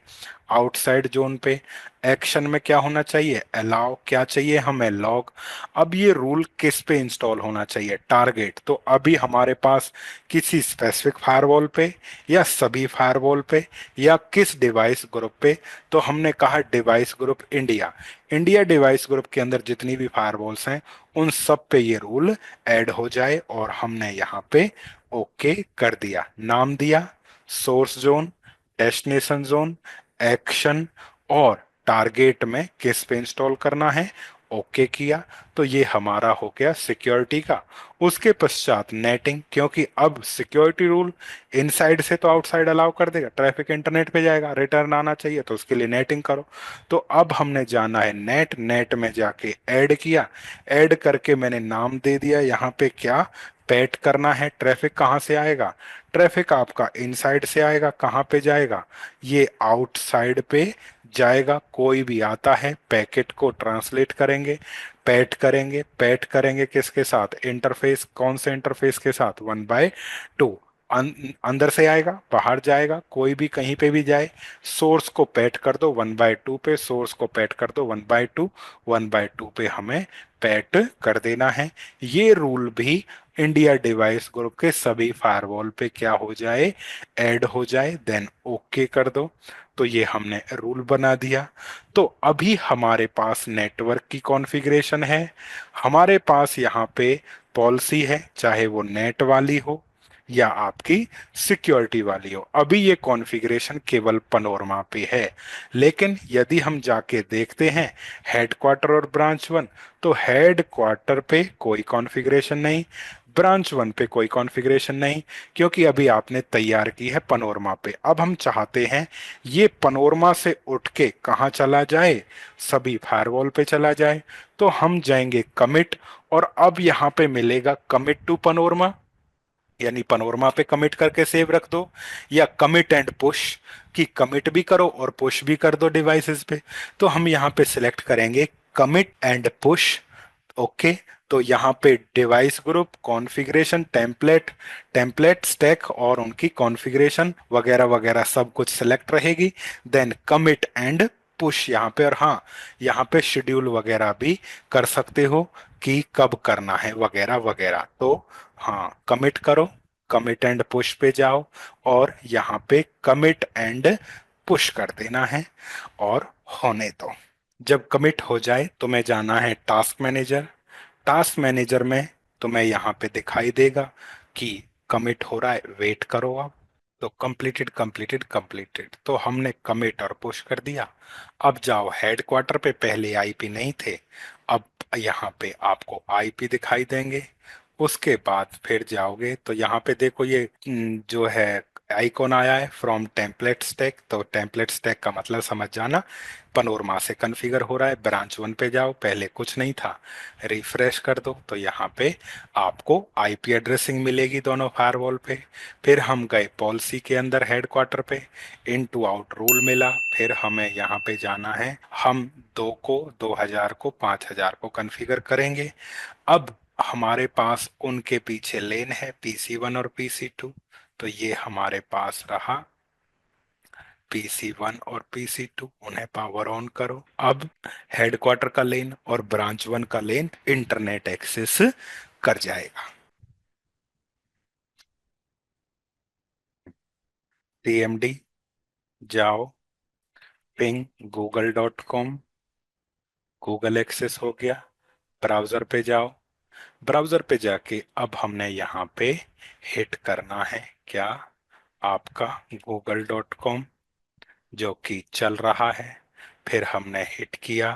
आउटसाइड जोन पे। एक्शन में क्या होना चाहिए, अलाउ, क्या चाहिए हमें, लॉग। अब ये रूल किस पे इंस्टॉल होना चाहिए, टारगेट। तो अभी हमारे पास किसी स्पेसिफिक फायरवॉल पे, या सभी फायरवॉल पे, या किस डिवाइस ग्रुप पे। तो हमने कहा device group India. India device group के अंदर जितनी भी फायरवॉल्स हैं उन सब पे ये रूल ऐड हो जाए, और हमने यहाँ पे ओके कर दिया, नाम दिया, source zone, destination zone, action, और टारगेट में किस पे इंस्टॉल करना है, ओके किया। तो ये हमारा हो गया सिक्योरिटी का। उसके पश्चात नेटिंग, क्योंकि अब सिक्योरिटी रूल इनसाइड से तो आउटसाइड अलाउ कर देगा, ट्रैफिक इंटरनेट पे जाएगा, रिटर्न आना चाहिए, तो उसके लिए नेटिंग करो। तो अब हमने जाना है नेट, नेट में जाके ऐड किया, ऐड करके मैंने नाम दे दिया यहाँ पे क्या, पैट करना है। ट्रैफिक कहाँ से आएगा, ट्रैफिक आपका इनसाइड से आएगा, कहाँ पे जाएगा, ये आउटसाइड पे जाएगा। कोई भी आता है पैकेट को ट्रांसलेट करेंगे, पैट करेंगे, पैट करेंगे किसके साथ, इंटरफेस, कौन से इंटरफेस के साथ, 1/2। अंदर से आएगा, बाहर जाएगा, कोई भी कहीं पे भी जाए, सोर्स को पैट कर दो 1/2 पे, सोर्स को पैट कर दो 1/2, 1/2 पे हमें पैट कर देना है। ये रूल भी इंडिया डिवाइस ग्रुप के सभी फायरवॉल पे क्या हो जाए, ऐड हो जाए, देन ओके कर दो। तो ये हमने रूल बना दिया। तो अभी हमारे पास नेटवर्क की कॉन्फ़िगरेशन है, हमारे पास यहाँ पे पॉलिसी है, चाहे वो नेट वाली हो या आपकी सिक्योरिटी वाली हो। अभी ये कॉन्फ़िगरेशन केवल पनोरमा पे है, लेकिन यदि हम जाके देखते हैं हेडक्वार्टर और ब्रांच वन, तो हेडक्वार्टर पे कोई कॉन्फ़िगरेशन नहीं, ब्रांच वन पे कोई कॉन्फ़िगरेशन नहीं, क्योंकि अभी आपने तैयार की है पनोरमा पे। अब हम चाहते हैं ये पनोरमा से उठ के कहाँ चला जाए, सभी फायरवॉल पे चला जाए। तो हम जाएंगे कमिट, और अब यहाँ पे मिलेगा कमिट टू पनोरमा, यानी पनोरमा पे कमिट करके सेव रख दो, या कमिट एंड पुश, कि कमिट भी करो और पुश भी कर दो डिवाइसेस पे। तो हम यहाँ पे सिलेक्ट करेंगे कमिट एंड पुश। ओके। तो यहाँ पे device group, configuration, template, template stack और उनकी कॉन्फ़िगरेशन वगैरह वगैरह सब कुछ सिलेक्ट रहेगी। देन कमिट एंड पुश यहाँ पे, और हाँ, यहाँ पे शेड्यूल वगैरह भी कर सकते हो कि कब करना है वगैरह वगैरह। तो हाँ, कमिट करो, कमिट एंड पुश पे जाओ, और यहाँ पे कमिट एंड पुश कर देना है, और होने दो। जब कमिट हो जाए तुम्हें जाना है टास्क मैनेजर। टास्क मैनेजर में तुम्हें यहाँ पे दिखाई देगा कि कमिट हो रहा है, वेट करो अब। तो कंप्लीटेड कंप्लीटेड कंप्लीटेड, तो हमने कमिट और पुश कर दिया। अब जाओ हेडक्वार्टर पे, पहले आईपी नहीं थे, अब यहाँ पे आपको आईपी दिखाई देंगे। उसके बाद फिर जाओगे तो यहाँ पे देखो ये जो है आइकॉन आया है फ्रॉम टेम्पलेट स्टैक। तो टेम्पलेट स्टैक का मतलब समझ जाना, पनोरमा से कॉन्फ़िगर हो रहा है। ब्रांच वन पे जाओ, पहले कुछ नहीं था, रिफ्रेश कर दो तो यहाँ पे आपको आईपी एड्रेसिंग मिलेगी दोनों फायरवॉल पे। फिर हम गए पॉलिसी के अंदर हेडक्वार्टर पे, इन टू आउट रूल मिला, फिर हमें यहाँ पे जाना है, हम 2000 को 5000 को कॉन्फ़िगर करेंगे। अब हमारे पास उनके पीछे लेन है PC1 और PC2, तो ये हमारे पास रहा PC1 और PC2, उन्हें पावर ऑन करो। अब हेडक्वार्टर का लेन और ब्रांच वन का लेन इंटरनेट एक्सेस कर जाएगा। TMD जाओ, पिंग google.com, गूगल एक्सेस हो गया। ब्राउजर पे जाओ, ब्राउजर पे जाके अब हमने यहाँ पे हिट करना है क्या, आपका google.com, जो कि चल रहा है। फिर हमने हिट किया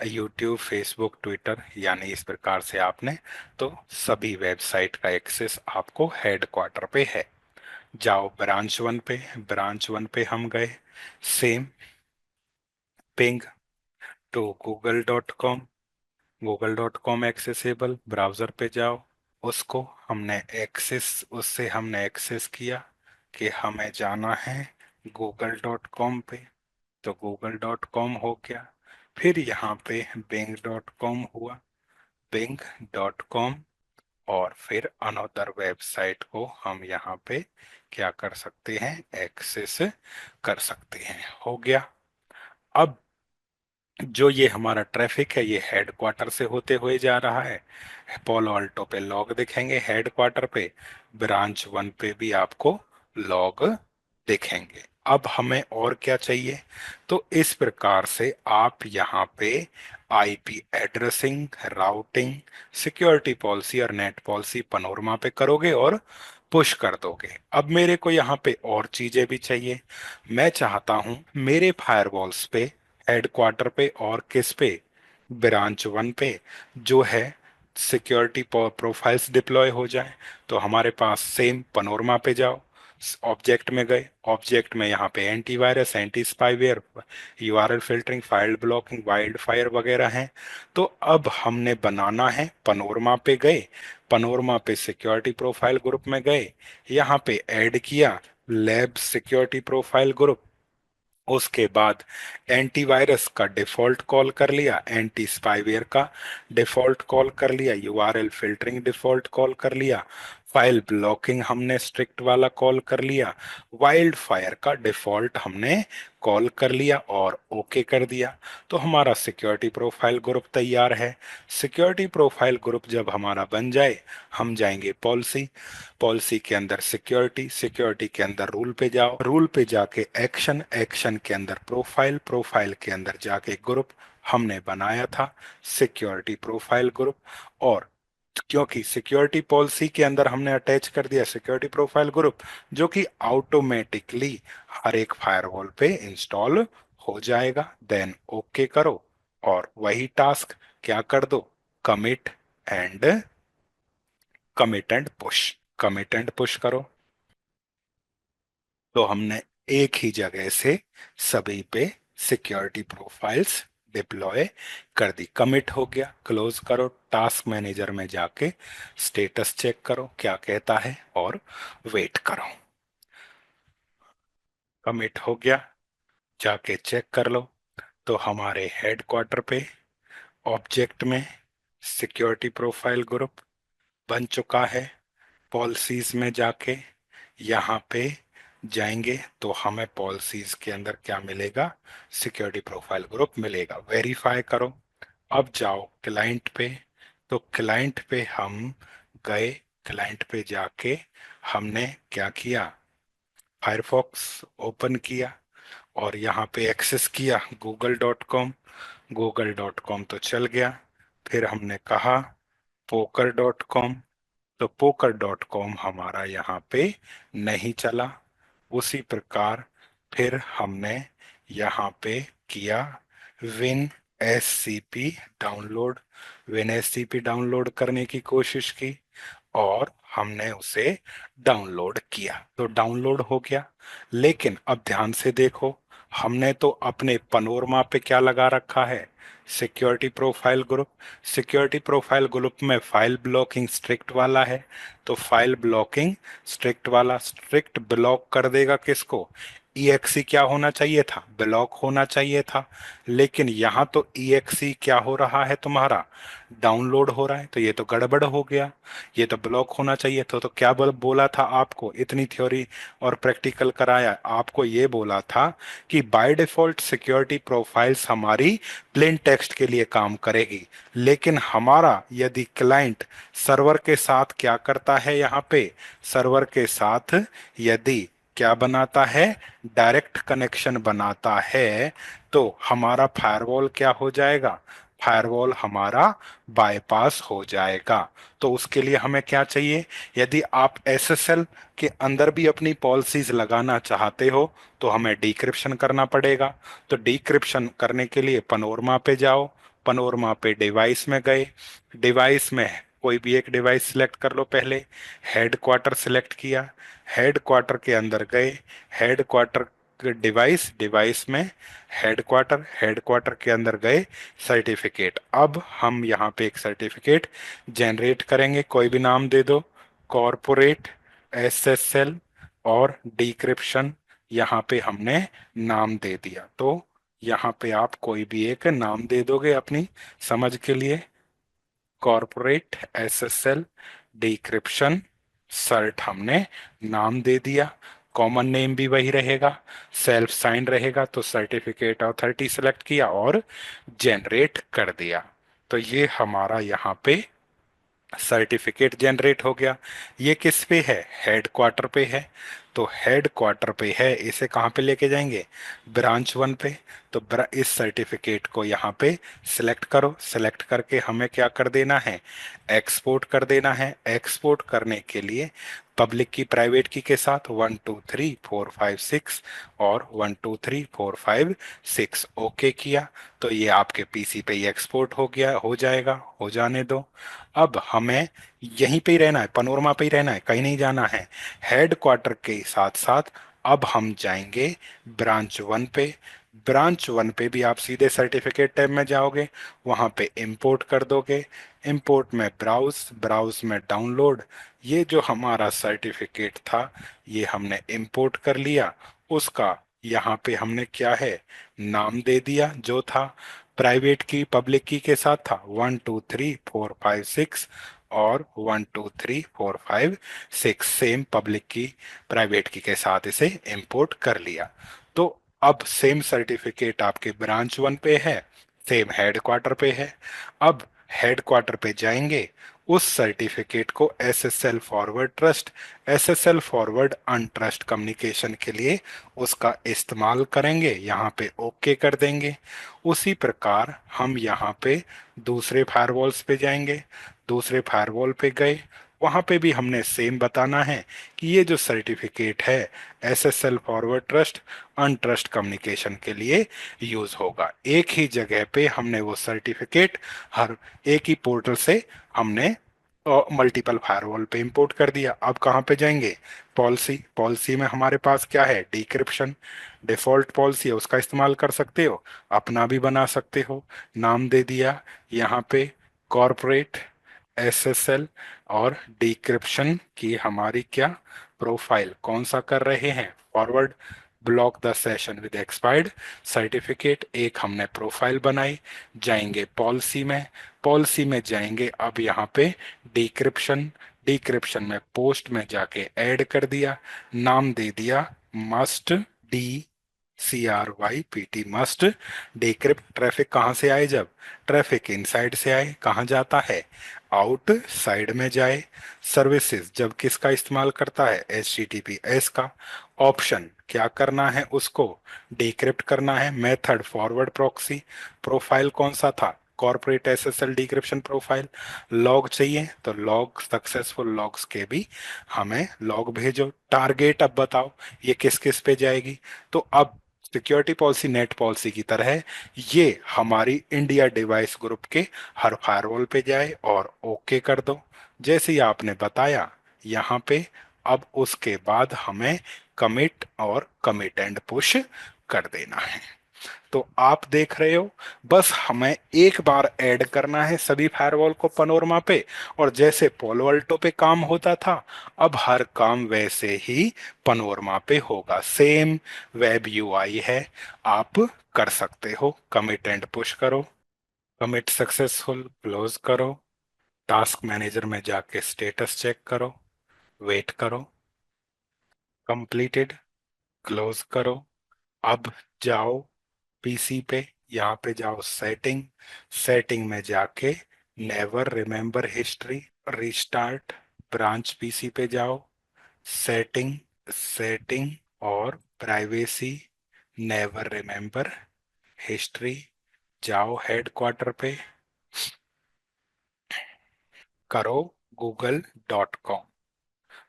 यूट्यूब, फेसबुक, ट्विटर, यानी इस प्रकार से आपने, तो सभी वेबसाइट का एक्सेस आपको हेडक्वार्टर पे है। जाओ ब्रांच वन पे, ब्रांच वन पे हम गए, same ping to google.com, google.com accessible, browser पे जाओ, उसको हमने एक्सेस, उससे हमने एक्सेस किया कि हमें जाना है google.com पे, तो google.com हो गया। फिर यहाँ पे bing.com हुआ, bing.com, और फिर अनदर वेबसाइट को हम यहाँ पे क्या कर सकते हैं, एक्सेस कर सकते हैं। हो गया। अब जो ये हमारा ट्रैफिक है ये हेडक्वार्टर से होते हुए जा रहा है। पोलो अल्टो पे लॉग दिखेंगे हेडक्वार्टर पे, ब्रांच वन पे भी आपको लॉग दिखेंगे। अब हमें और क्या चाहिए? तो इस प्रकार से आप यहाँ पे IP addressing, routing, security policy और नेट पॉलिसी पनोरमा पे करोगे और पुश कर दोगे। अब मेरे को यहाँ पे और चीजें भी चाहिए। मैं चाहता हूं मेरे फायरवॉल्स पे, हेडक्वार्टर पे और किस पे, ब्रांच वन पे जो है सिक्योरिटी प्रोफाइल्स डिप्लॉय हो जाए। तो हमारे पास सेम पनोरमा पे जाओ, ऑब्जेक्ट में गए, ऑब्जेक्ट में यहाँ पे antivirus, anti spyware, URL filtering, file blocking, wild fire वगैरह हैं। तो अब हमने बनाना है, पनोरमा पे गए, पनोरमा पे सिक्योरिटी प्रोफाइल ग्रुप में गए, यहाँ पे ऐड किया लैब सिक्योरिटी प्रोफाइल ग्रुप, उसके बाद एंटीवायरस का डिफॉल्ट कॉल कर लिया, एंटी स्पाईवेयर का डिफॉल्ट कॉल कर लिया, यूआरएल फिल्टरिंग डिफॉल्ट कॉल कर लिया, फाइल ब्लॉकिंग हमने स्ट्रिक्ट वाला कॉल कर लिया, वाइल्ड फायर का डिफॉल्ट हमने कॉल कर लिया और ओके कर दिया। तो हमारा सिक्योरिटी प्रोफाइल ग्रुप तैयार है। सिक्योरिटी प्रोफाइल ग्रुप जब हमारा बन जाए, हम जाएंगे पॉलिसी, पॉलिसी के अंदर सिक्योरिटी, सिक्योरिटी के अंदर रूल पे जाओ, रूल पे जाके एक्शन, एक्शन के अंदर प्रोफाइल, प्रोफाइल के अंदर जाके ग्रुप हमने बनाया था सिक्योरिटी प्रोफाइल ग्रुप। और क्योंकि सिक्योरिटी पॉलिसी के अंदर हमने अटैच कर दिया सिक्योरिटी प्रोफाइल ग्रुप, जो कि ऑटोमेटिकली हर एक फायरवॉल पे इंस्टॉल हो जाएगा, देन ओके करो और वही टास्क क्या कर दो, commit and commit and push, commit and push करो। तो हमने एक ही जगह से सभी पे सिक्योरिटी प्रोफाइल्स डिप्लॉय कर दी। कमिट हो गया, क्लोज करो, टास्क मैनेजर में जाके स्टेटस चेक करो क्या कहता है और वेट करो। कमिट हो गया, जाके चेक कर लो। तो हमारे हेडक्वार्टर पे ऑब्जेक्ट में सिक्योरिटी प्रोफाइल ग्रुप बन चुका है। पॉलिसीज में जाके यहाँ पे जाएंगे तो हमें पॉलिसीज के अंदर क्या मिलेगा, सिक्योरिटी प्रोफाइल ग्रुप मिलेगा। वेरीफाई करो। अब जाओ क्लाइंट पे, तो क्लाइंट पे हम गए, क्लाइंट पे जाके हमने क्या किया, फायरफॉक्स ओपन किया और यहाँ पे एक्सेस किया google.com, google.com तो चल गया। फिर हमने कहा poker.com, तो poker.com हमारा यहाँ पे नहीं चला। उसी प्रकार फिर हमने यहाँ पे किया win SCP download, win SCP download करने की कोशिश की और हमने उसे डाउनलोड किया, तो डाउनलोड हो गया। लेकिन अब ध्यान से देखो, हमने तो अपने पनोरमा पे क्या लगा रखा है, security profile group. Security profile group में फाइल ब्लॉकिंग स्ट्रिक्ट वाला है, तो फाइल ब्लॉकिंग स्ट्रिक्ट वाला स्ट्रिक्ट ब्लॉक कर देगा किसको, ईएक्सी क्या होना चाहिए था, ब्लॉक होना चाहिए था। लेकिन यहाँ तो ईएक्सी क्या हो रहा है तुम्हारा, डाउनलोड हो रहा है, तो ये तो गड़बड़ हो गया। ये तो ब्लॉक होना चाहिए तो क्या बोला था आपको, इतनी थ्योरी और प्रैक्टिकल कराया, आपको ये बोला था कि बाय डिफॉल्ट सिक्योरिटी प्रोफाइल्स हमारी प्लेन टेक्स्ट के लिए काम करेगी। लेकिन हमारा यदि क्लाइंट सर्वर के साथ क्या करता है, यहाँ पे सर्वर के साथ यदि क्या बनाता है, डायरेक्ट कनेक्शन बनाता है, तो हमारा फायरवॉल क्या हो जाएगा, फायरवॉल हमारा बाईपास हो जाएगा। तो उसके लिए हमें क्या चाहिए, यदि आप एसएसएल के अंदर भी अपनी पॉलिसीज लगाना चाहते हो तो हमें डिक्रिप्शन करना पड़ेगा। तो डिक्रिप्शन करने के लिए पनोरमा पे जाओ, पनोरमा पे डिवाइस में गए, डिवाइस में कोई भी एक डिवाइस सिलेक्ट कर लो, पहले हेडक्वार्टर सिलेक्ट किया, हेडक्वार्टर के अंदर गए, हेडक्वार्टर डिवाइस, डिवाइस में हेडक्वार्टर, हेडक्वार्टर के अंदर गए, सर्टिफिकेट। अब हम यहाँ पे एक सर्टिफिकेट जनरेट करेंगे, कोई भी नाम दे दो, कॉरपोरेट एसएसएल और डिक्रिप्शन, यहाँ पे हमने नाम दे दिया। तो यहाँ पे आप कोई भी एक नाम दे दोगे अपनी समझ के लिए, कॉरपोरेट एसएसएल डिक्रिप्शन सर्ट हमने नाम दे दिया। कॉमन नेम भी वही रहेगा, सेल्फ साइन रहेगा, तो सर्टिफिकेट अथॉरिटी सेलेक्ट किया और जनरेट कर दिया। तो ये हमारा यहाँ पे सर्टिफिकेट जनरेट हो गया। ये किस पे है? हेड क्वार्टर पे है। तो हेड क्वार्टर पे है, इसे कहाँ पे लेके जाएंगे? ब्रांच वन पे। तो इस सर्टिफिकेट को यहाँ पे सिलेक्ट करो, सिलेक्ट करके हमें क्या कर देना है? एक्सपोर्ट कर देना है। एक्सपोर्ट करने के लिए पब्लिक की प्राइवेट की के साथ 1 2 3 4 5 6 और 1 2 3 4 5 6 ओके किया। तो ये आपके पीसी पे ही एक्सपोर्ट हो गया, हो जाएगा, हो जाने दो। अब हमें यहीं पे ही रहना है, पनोरमा पे ही रहना है, कहीं नहीं जाना है। हेड क्वार्टर के साथ साथ अब हम जाएंगे ब्रांच वन पे। ब्रांच वन पे भी आप सीधे सर्टिफिकेट टैब में जाओगे, वहां पे इंपोर्ट कर दोगे। इंपोर्ट में ब्राउज, ब्राउज में डाउनलोड। ये जो हमारा सर्टिफिकेट था ये हमने इंपोर्ट कर लिया। उसका यहाँ पे हमने क्या है, नाम दे दिया जो था। प्राइवेट की पब्लिक की के साथ था 1 2 3 4 5 6 और 1 2 3 4 5 6, सेम पब्लिक की प्राइवेट की के साथ इसे इंपोर्ट कर लिया। तो अब सेम सर्टिफिकेट आपके ब्रांच वन पे है, सेम हेड क्वार्टर पे है। अब हेड क्वार्टर पे जाएंगे, उस सर्टिफिकेट को SSL forward trust, SSL forward untrust communication के लिए उसका इस्तेमाल करेंगे, यहाँ पे ओके कर देंगे। उसी प्रकार हम यहाँ पे दूसरे फायरवॉल्स पे जाएंगे। दूसरे फायरवॉल पे गए, वहाँ पे भी हमने सेम बताना है कि ये जो सर्टिफिकेट है एसएसएल फॉरवर्ड ट्रस्ट अनट्रस्ट कम्युनिकेशन के लिए यूज होगा। एक ही जगह पे हमने वो सर्टिफिकेट हर एक ही पोर्टल से हमने मल्टीपल फायरवॉल पे इंपोर्ट कर दिया। अब कहाँ पे जाएंगे? पॉलिसी, पॉलिसी में हमारे पास क्या है? डिक्रिप्शन। डिफॉल्ट पॉलिसी है, उसका इस्तेमाल कर सकते हो, अपना भी बना सकते हो। नाम दे दिया यहाँ पे कॉर्पोरेट एसएसएल, और डिक्रिप्शन की हमारी क्या प्रोफाइल, कौन सा कर रहे हैं? Forward. Block the session with expired certificate, एक हमने प्रोफाइल बनाई। जाएंगे पॉलिसी में, पॉलिसी में जाएंगे, अब यहाँ पे डिक्रिप्शन, डिक्रिप्शन में पोस्ट में जाके ऐड कर दिया। नाम दे दिया must, DCRYPT must decrypt. Traffic कहाँ से आए? जब ट्रैफिक इनसाइड से आए, कहाँ जाता है? आउट साइड में जाए। सर्विसेज जब किसका इस्तेमाल करता है? HTTPS का। ऑप्शन क्या करना है उसको? डिक्रिप्ट करना है। Method forward proxy. प्रोफाइल कौन सा था? Corporate SSL decryption profile. Log चाहिए तो लॉग, सक्सेसफुल लॉग्स के भी हमें लॉग भेजो। टारगेट अब बताओ ये किस किस पे जाएगी? तो अब सिक्योरिटी पॉलिसी नेट पॉलिसी की तरह है, ये हमारी इंडिया डिवाइस ग्रुप के हर फायरवॉल पे जाए और ओके कर दो, जैसे ही आपने बताया यहाँ पे। अब उसके बाद हमें कमिट और कमिट एंड पुश कर देना है। तो आप देख रहे हो, बस हमें एक बार ऐड करना है सभी फायरवॉल को पनोरमा पे, और जैसे पोलो अल्टो पे काम होता था अब हर काम वैसे ही पनोरमा पे होगा। सेम वेब यूआई है, आप कर सकते हो। कमिट एंड पुश करो, कमिट सक्सेसफुल, क्लोज करो, टास्क मैनेजर में जाके स्टेटस चेक करो, वेट करो, कंप्लीटेड, क्लोज करो। अब जाओ पीसी पे, यहाँ पे जाओ सेटिंग, सेटिंग में जाके never remember history, restart, branch PC पे जाओ, सेटिंग, सेटिंग और प्राइवेसी, नेवर रिमेम्बर हिस्ट्री, जाओ हेड क्वार्टर पे, करो google.com।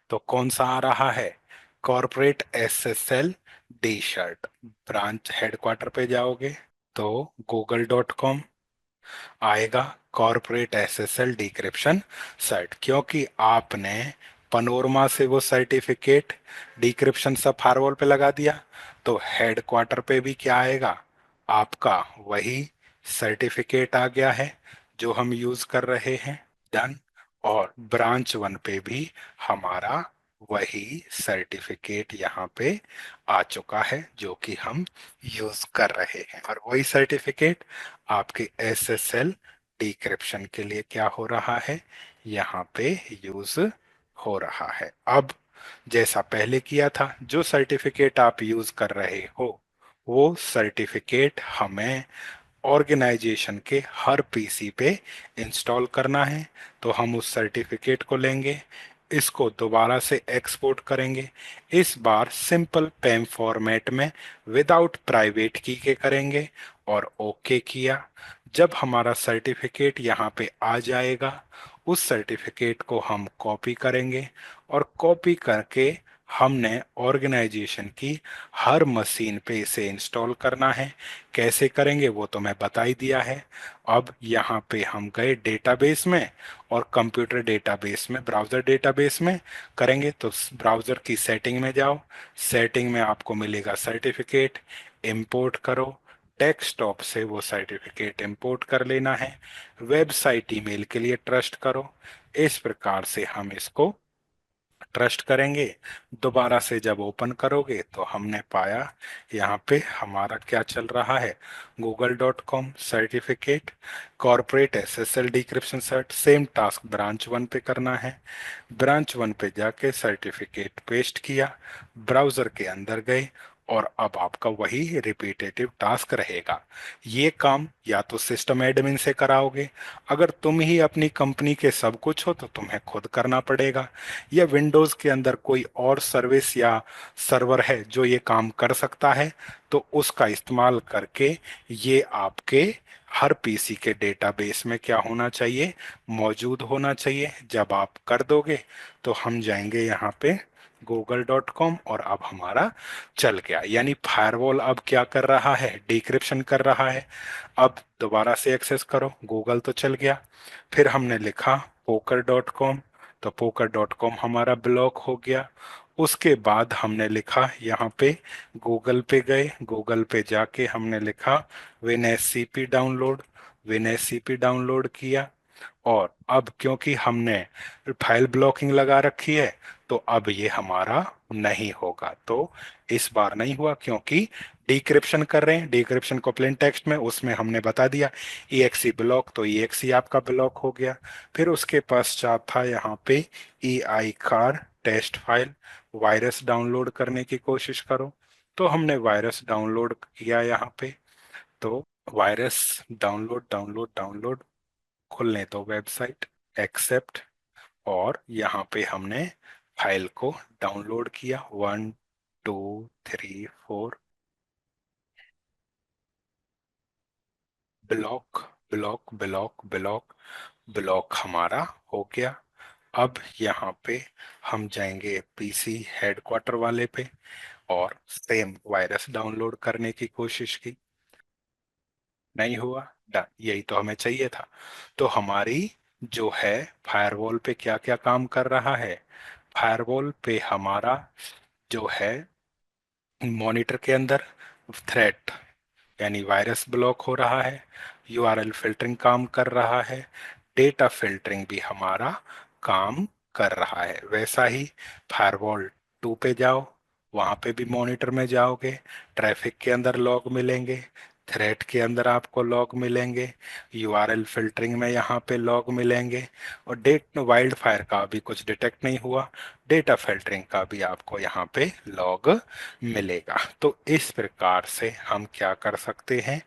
तो कौन सा आ रहा है? Corporate SSL D shirt. Branch headquarter पे जाओगे तो google.com आएगा, कॉर्पोरेट एसएसएल डिक्रिप्शन सर्ट। क्योंकि आपने पनोरमा से वो सर्टिफिकेट डिक्रिप्शन सब फायरवॉल पे लगा दिया, तो हेड क्वार्टर पे भी क्या आएगा? आपका वही सर्टिफिकेट आ गया है जो हम यूज कर रहे हैं। डन। और ब्रांच वन पे भी हमारा वही सर्टिफिकेट यहाँ पे आ चुका है जो कि हम यूज कर रहे हैं, और वही सर्टिफिकेट आपके एसएसएल डिक्रिप्शन के लिए क्या हो रहा है? यहाँ पे यूज हो रहा है। अब जैसा पहले किया था। जो सर्टिफिकेट आप यूज कर रहे हो वो सर्टिफिकेट हमें ऑर्गेनाइजेशन के हर पीसी पे इंस्टॉल करना है। तो हम उस सर्टिफिकेट को लेंगे, इसको दोबारा से एक्सपोर्ट करेंगे, इस बार सिंपल पेम फॉर्मेट में विदाउट प्राइवेट की के करेंगे और ओके किया। जब हमारा सर्टिफिकेट यहाँ पे आ जाएगा, उस सर्टिफिकेट को हम कॉपी करेंगे और कॉपी करके हमने ऑर्गेनाइजेशन की हर मशीन पे इसे इंस्टॉल करना है। कैसे करेंगे वो तो मैं बता ही दिया है। अब यहाँ पे हम गए डेटाबेस में और कंप्यूटर डेटाबेस में, ब्राउज़र डेटाबेस में करेंगे तो ब्राउज़र की सेटिंग में जाओ, सेटिंग में आपको मिलेगा सर्टिफिकेट, इंपोर्ट करो। डेस्कटॉप से वो सर्टिफिकेट इंपोर्ट कर लेना है। वेबसाइट ईमेल के लिए ट्रस्ट करो। इस प्रकार से हम इसको ट्रस्ट करेंगे। दोबारा से जब ओपन करोगे तो हमने पाया यहाँ पे हमारा क्या चल रहा है, google.com certificate, corporate SSL decryption cert, same task branch one पे करना है। ब्रांच वन पे जाके सर्टिफिकेट पेस्ट किया, ब्राउजर के अंदर गए और अब आपका वही रिपीटेटिव टास्क रहेगा। ये काम या तो सिस्टम एडमिन से कराओगे, अगर तुम ही अपनी कंपनी के सब कुछ हो तो तुम्हें खुद करना पड़ेगा, या विंडोज के अंदर कोई और सर्विस या सर्वर है जो ये काम कर सकता है तो उसका इस्तेमाल करके ये आपके हर पीसी के डेटाबेस में क्या होना चाहिए, मौजूद होना चाहिए। जब आप कर दोगे तो हम जाएंगे यहाँ पे google.com और अब हमारा चल गया, यानी फायरवॉल अब क्या कर रहा है, डिक्रिप्शन कर रहा है। अब दोबारा से एक्सेस करो, गूगल तो चल गया। फिर हमने लिखा poker.com, तो poker.com हमारा ब्लॉक हो गया। उसके बाद हमने लिखा यहाँ पे, गूगल पे गए, गूगल पे जाके हमने लिखा WinSCP डाउनलोड, WinSCP डाउनलोड किया। और अब क्योंकि हमने फाइल ब्लॉकिंग लगा रखी है तो अब ये हमारा नहीं होगा। तो इस बार नहीं हुआ क्योंकि डिक्रिप्शन कर रहे हैं, डिक्रिप्शन को प्लेन टेक्स्ट में उसमें हमने बता दिया EXE ब्लॉक, तो EXE आपका ब्लॉक हो गया। फिर उसके पश्चात था यहाँ पे EI car test file, virus download करने की कोशिश करो। तो हमने वायरस डाउनलोड किया यहाँ पे। तो वायरस डाउनलोड डाउनलोड डाउनलोड, खुलने तो वेबसाइट, एक्सेप्ट, और यहाँ पे हमने फाइल को डाउनलोड किया 1 2 3 4, block block block block, block हमारा हो गया। अब यहाँ पे हम जाएंगे पीसी हेडक्वार्टर वाले पे और सेम वायरस डाउनलोड करने की कोशिश की, नहीं हुआ। डन, यही तो हमें चाहिए था। तो हमारी जो है फायरवॉल पे क्या क्या काम कर रहा है, फायरवॉल पे हमारा जो है मॉनिटर के अंदर थ्रेट यानी वायरस ब्लॉक हो रहा है, यूआरएल फिल्टरिंग काम कर रहा है, डेटा फिल्टरिंग भी हमारा काम कर रहा है। वैसा ही फायरवॉल 2 पे जाओ, वहां पे भी मॉनिटर में जाओगे, ट्रैफिक के अंदर लॉग मिलेंगे, थ्रेट के अंदर आपको लॉग मिलेंगे, यूआरएल फिल्टरिंग में यहाँ पे लॉग मिलेंगे, और डेट वाइल्ड फायर का भी कुछ डिटेक्ट नहीं हुआ, डेटा फिल्टरिंग का भी आपको यहाँ पे लॉग मिलेगा। तो इस प्रकार से हम क्या कर सकते हैं,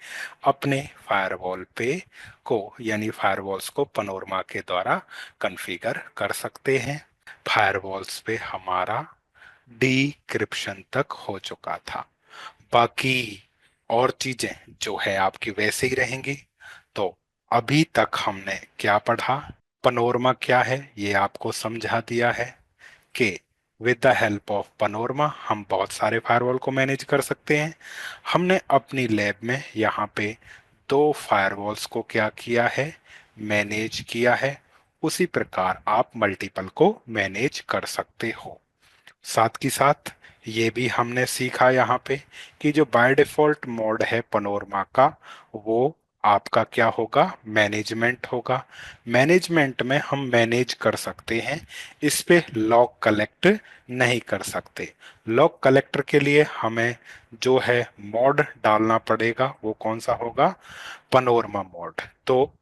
अपने फायरवॉल पे को यानी फायरवॉल्स को पनोरमा के द्वारा कॉन्फ़िगर कर सकते हैं। फायरवॉल्स पे हमारा डिक्रिप्शन तक हो चुका था, बाकी और चीजें जो है आपकी वैसे ही रहेंगी। तो अभी तक हमने क्या पढ़ा, पनोरमा क्या है ये आपको समझा दिया है कि with the help of panorama हम बहुत सारे फायरवॉल को मैनेज कर सकते हैं। हमने अपनी लैब में यहाँ पे 2 फायरवॉल्स को क्या किया है, मैनेज किया है। उसी प्रकार आप मल्टीपल को मैनेज कर सकते हो। साथ ही साथ ये भी हमने सीखा यहाँ पे कि जो बाय डिफॉल्ट मोड है पनोरमा का, वो आपका क्या होगा, मैनेजमेंट होगा। मैनेजमेंट में हम मैनेज कर सकते हैं, इस पे लॉग कलेक्ट नहीं कर सकते। लॉग कलेक्टर के लिए हमें जो है मोड डालना पड़ेगा, वो कौन सा होगा, पनोरमा मोड। तो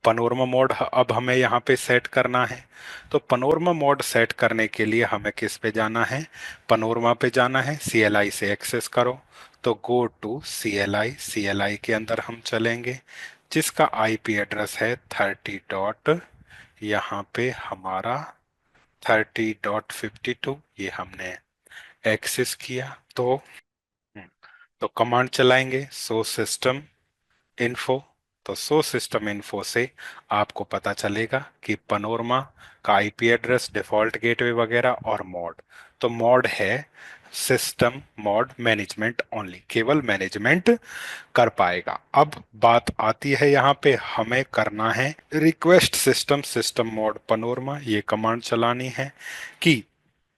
पनोरमा मोड अब हमें यहाँ पे सेट करना है। तो पनोरमा मोड सेट करने के लिए हमें किस पे जाना है? पनोरमा पे जाना है, CLI से एक्सेस करो। तो गो टू CLI, CLI के अंदर हम चलेंगे, जिसका IP एड्रेस है 30 यहाँ पे हमारा 30.52, ये हमने एक्सेस किया। तो कमांड चलाएंगे सो सिस्टम इन्फो। तो सो सिस्टम इन्फो से आपको पता चलेगा कि पनोरमा का IP एड्रेस, डिफॉल्ट गेटवे वगैरह और मॉड। तो मॉड है सिस्टम मॉड मैनेजमेंट ओनली, केवल मैनेजमेंट कर पाएगा। अब बात आती है यहाँ पे हमें करना है request system system mode panorama, ये कमांड चलानी है कि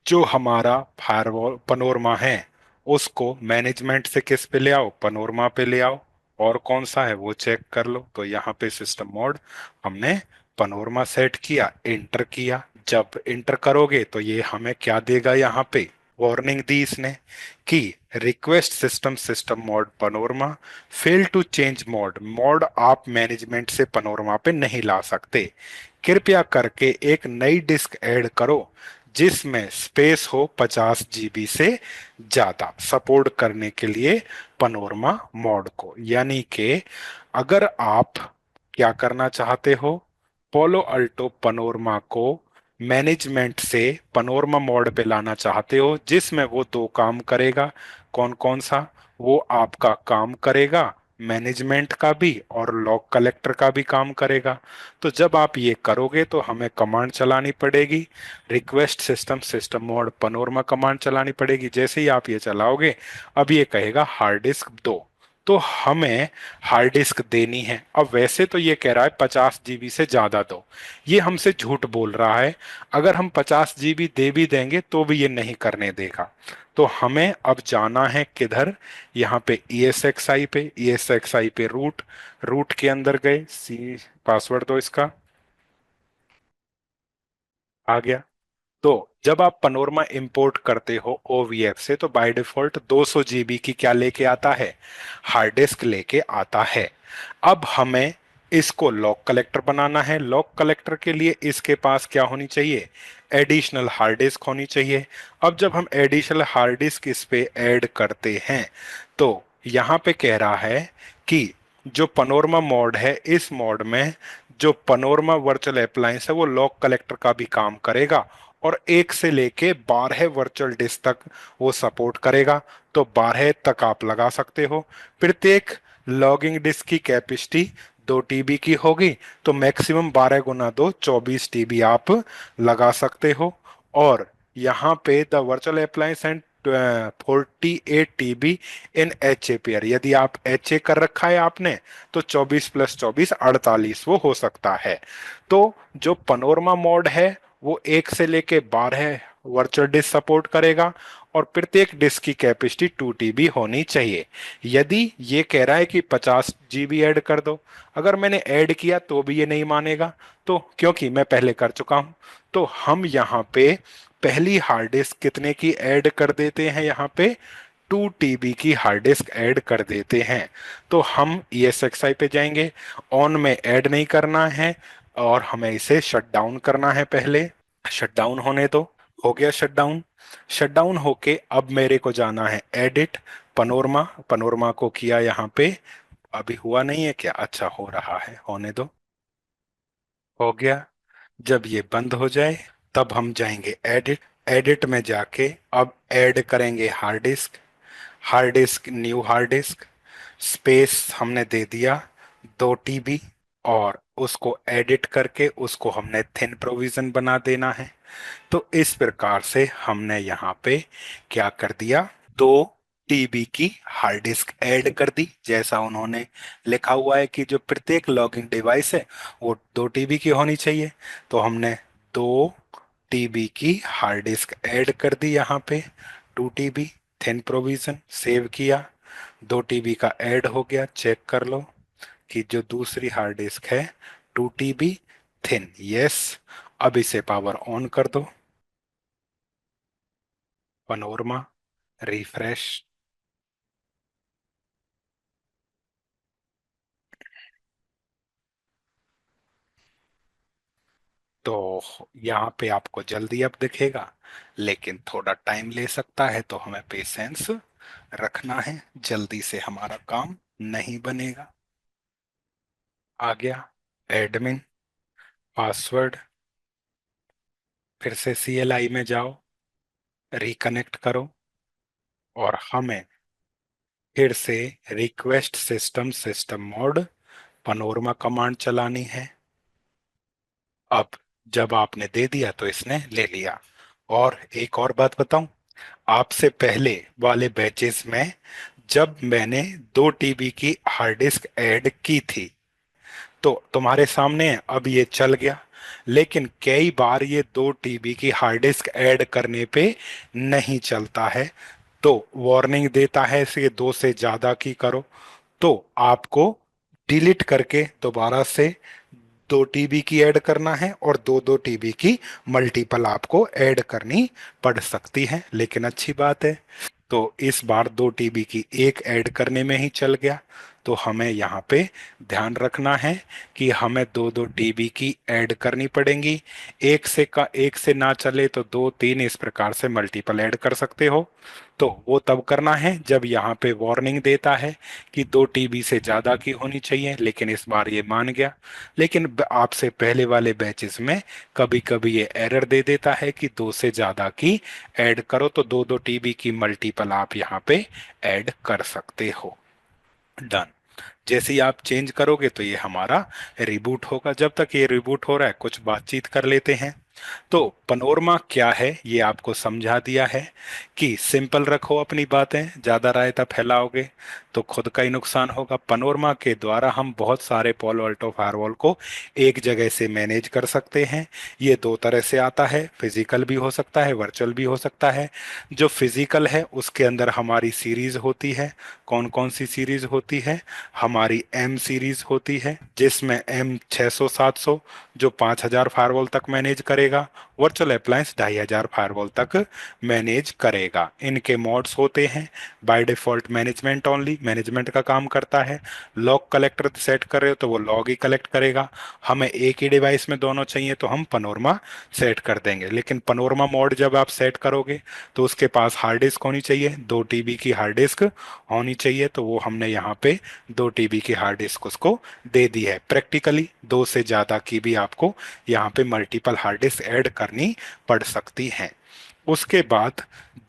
जो हमारा फायरवॉल पनोरमा है उसको मैनेजमेंट से किस पे ले आओ? पनोरमा पे ले आओ। और कौन सा है वो चेक कर लो। तो यहाँ पे सिस्टम मोड हमने पनोरमा सेट किया, इंटर किया। जब इंटर करोगे तो ये हमें क्या देगा? यहाँ पे वार्निंग दी इसने कि request system system mode Panorama fail to change mode, mode आप मैनेजमेंट से पनोरमा पे नहीं ला सकते। कृपया करके एक नई डिस्क ऐड करो जिसमें स्पेस हो 50 GB से ज्यादा, सपोर्ट करने के लिए पनोरमा मोड को। यानी कि अगर आप क्या करना चाहते हो, पोलो अल्टो पनोरमा को मैनेजमेंट से पनोरमा मोड पे लाना चाहते हो जिसमें वो दो काम करेगा। कौन कौन सा? वो आपका काम करेगा मैनेजमेंट का भी और लॉग कलेक्टर का भी काम करेगा। तो जब आप ये करोगे तो हमें कमांड चलानी पड़ेगी, request system system mode panorama command चलानी पड़ेगी। जैसे ही आप ये चलाओगे अब ये कहेगा हार्ड डिस्क दो, तो हमें हार्ड डिस्क देनी है। अब वैसे तो ये कह रहा है 50 GB से ज्यादा दो, ये हमसे झूठ बोल रहा है। अगर हम 50 GB दे भी देंगे तो भी ये नहीं करने देगा। तो हमें अब जाना है किधर? यहाँ पे ESXi पे, ESXi पे रूट, रूट के अंदर गए, सी पासवर्ड दो इसका, आ गया। तो जब आप पनोरमा इंपोर्ट करते हो OVF से तो बाय डिफॉल्ट 200 GB की क्या लेके आता है? हार्ड डिस्क लेके आता है। अब हमें इसको लॉक कलेक्टर बनाना है। लॉक कलेक्टर के लिए इसके पास क्या होनी चाहिए? एडिशनल हार्ड डिस्क होनी चाहिए। अब जब हम एडिशनल हार्ड डिस्क इस पे ऐड करते हैं तो यहाँ पे कह रहा है कि जो पनोरमा मॉड है इस मॉड में जो पनोरमा वर्चुअल अप्लायंस है वो लॉक कलेक्टर का भी काम करेगा और 1 से लेके 12 वर्चुअल डिस्क तक वो सपोर्ट करेगा। तो 12 तक आप लगा सकते हो। प्रत्येक लॉगिंग डिस्क की कैपेसिटी 2 TB की होगी, तो मैक्सिमम 12 × 2 24 TB आप लगा सकते हो। और यहाँ पे the virtual appliance and 48 TB in HA pair, यदि आप HA कर रखा है आपने तो 24 + 24 48 वो हो सकता है। तो जो पनोरमा मोड है वो 1 से लेके 12 वर्चुअल डिस्क सपोर्ट करेगा और प्रत्येक डिस्क की कैपेसिटी 2 TB होनी चाहिए। यदि ये कह रहा है कि 50 GB ऐड कर दो, अगर मैंने ऐड किया तो भी ये नहीं मानेगा, तो क्योंकि मैं पहले कर चुका हूं, तो हम यहाँ पे पहली हार्ड डिस्क कितने की ऐड कर देते हैं? यहाँ पे 2 TB की हार्ड डिस्क ऐड कर देते हैं। तो हम ESXi पे जाएंगे, ऑन में ऐड नहीं करना है और हमें इसे शट डाउन करना है पहले। शट डाउन होने दो। हो गया शट डाउन। शट डाउन होके अब मेरे को जाना है एडिट पनोरमा, पनोरमा को किया यहाँ पे। अभी हुआ नहीं है क्या? अच्छा हो रहा है, होने दो। हो गया। जब ये बंद हो जाए तब हम जाएंगे एडिट, एडिट में जाके अब ऐड करेंगे hard disk. Hard disk, new hard disk, space हमने दे दिया 2 TB और उसको एडिट करके उसको हमने थिन प्रोविजन बना देना है। तो इस प्रकार से हमने यहाँ पे क्या कर दिया? 2 TB की हार्ड डिस्क ऐड कर दी, जैसा उन्होंने लिखा हुआ है कि जो प्रत्येक लॉगिंग डिवाइस है वो 2 TB की होनी चाहिए। तो हमने 2 TB की हार्ड डिस्क ऐड कर दी यहाँ पे। 2 TB थिन प्रोविजन सेव किया, 2 TB का ऐड हो गया। चेक कर लो कि जो दूसरी हार्ड डिस्क है 2 TB थिन, यस। अब इसे पावर ऑन कर दो, पनोरमा, रिफ्रेश। तो यहाँ पे आपको जल्दी अब दिखेगा, लेकिन थोड़ा टाइम ले सकता है, तो हमें पेशेंस रखना है, जल्दी से हमारा काम नहीं बनेगा। आ गया एडमिन, पासवर्ड, फिर से CLI में जाओ, रिकनेक्ट करो, और हमें फिर से request system system mode panorama command चलानी है। अब जब आपने दे दिया तो इसने ले लिया। और एक और बात बताऊं, आपसे पहले वाले बैचेस में जब मैंने 2 TB की हार्ड डिस्क ऐड की थी, तो तुम्हारे सामने है, अब ये चल गया। लेकिन कई बार ये 2 TB की हार्ड डिस्क ऐड करने पे नहीं चलता है, तो वार्निंग देता है इसे 2 से ज्यादा की करो। तो आपको डिलीट करके दोबारा से 2 TB की ऐड करना है, और 2 2 TB की मल्टीपल आपको ऐड करनी पड़ सकती है, लेकिन अच्छी बात है। तो इस बार 2 TB की एक ऐड करने में ही चल गया। तो हमें यहाँ पे ध्यान रखना है कि हमें 2 2 TB की ऐड करनी पड़ेंगी। एक से ना चले तो 2 3 इस प्रकार से मल्टीपल ऐड कर सकते हो। तो वो तब करना है जब यहाँ पे वार्निंग देता है कि 2 TB से ज्यादा की होनी चाहिए, लेकिन इस बार ये मान गया। लेकिन आपसे पहले वाले बैचेस में कभी कभी ये एरर दे देता है कि 2 से ज्यादा की ऐड करो, तो 2 2 TB की मल्टीपल आप यहाँ पे ऐड कर सकते हो। डन। जैसे ही आप चेंज करोगे तो ये हमारा रिबूट होगा। जब तक ये रिबूट हो रहा है, कुछ बातचीत कर लेते हैं। तो पनोरमा क्या है ये आपको समझा दिया है कि सिंपल रखो अपनी बातें, ज्यादा रायता फैलाओगे तो खुद का ही नुकसान होगा। पनोरमा के द्वारा हम बहुत सारे पोलो अल्टो फायरवॉल को एक जगह से मैनेज कर सकते हैं। ये 2 तरह से आता है, फिजिकल भी हो सकता है, वर्चुअल भी हो सकता है। जो फिजिकल है उसके अंदर हमारी सीरीज होती है। कौन कौन सी सीरीज होती है? हमारी M सीरीज होती है, जिसमें M 600 700 जो 5,000 फायरवॉल तक मैनेज करेगा, वर्चुअल अप्लायंस 2,500 फायरवॉल तक मैनेज करेगा। इनके मॉड्स होते हैं। By default management only, management का काम करता है। लॉग कलेक्टर सेट कर रहे हो तो वो लॉग ही कलेक्ट करेगा। हमें एक ही डिवाइस में दोनों चाहिए तो हम पनोरमा सेट कर देंगे। लेकिन पनोरमा मोड जब आप सेट करोगे तो उसके पास हार्ड डिस्क होनी चाहिए, 2 TB की हार्ड डिस्क होनी चाहिए। तो वो हमने यहाँ पे 2 TB की हार्ड डिस्क उसको दे दी है। प्रैक्टिकली 2 से ज्यादा की भी आपको यहाँ पे मल्टीपल हार्ड डिस्क ऐड करनी पड़ सकती है। उसके बाद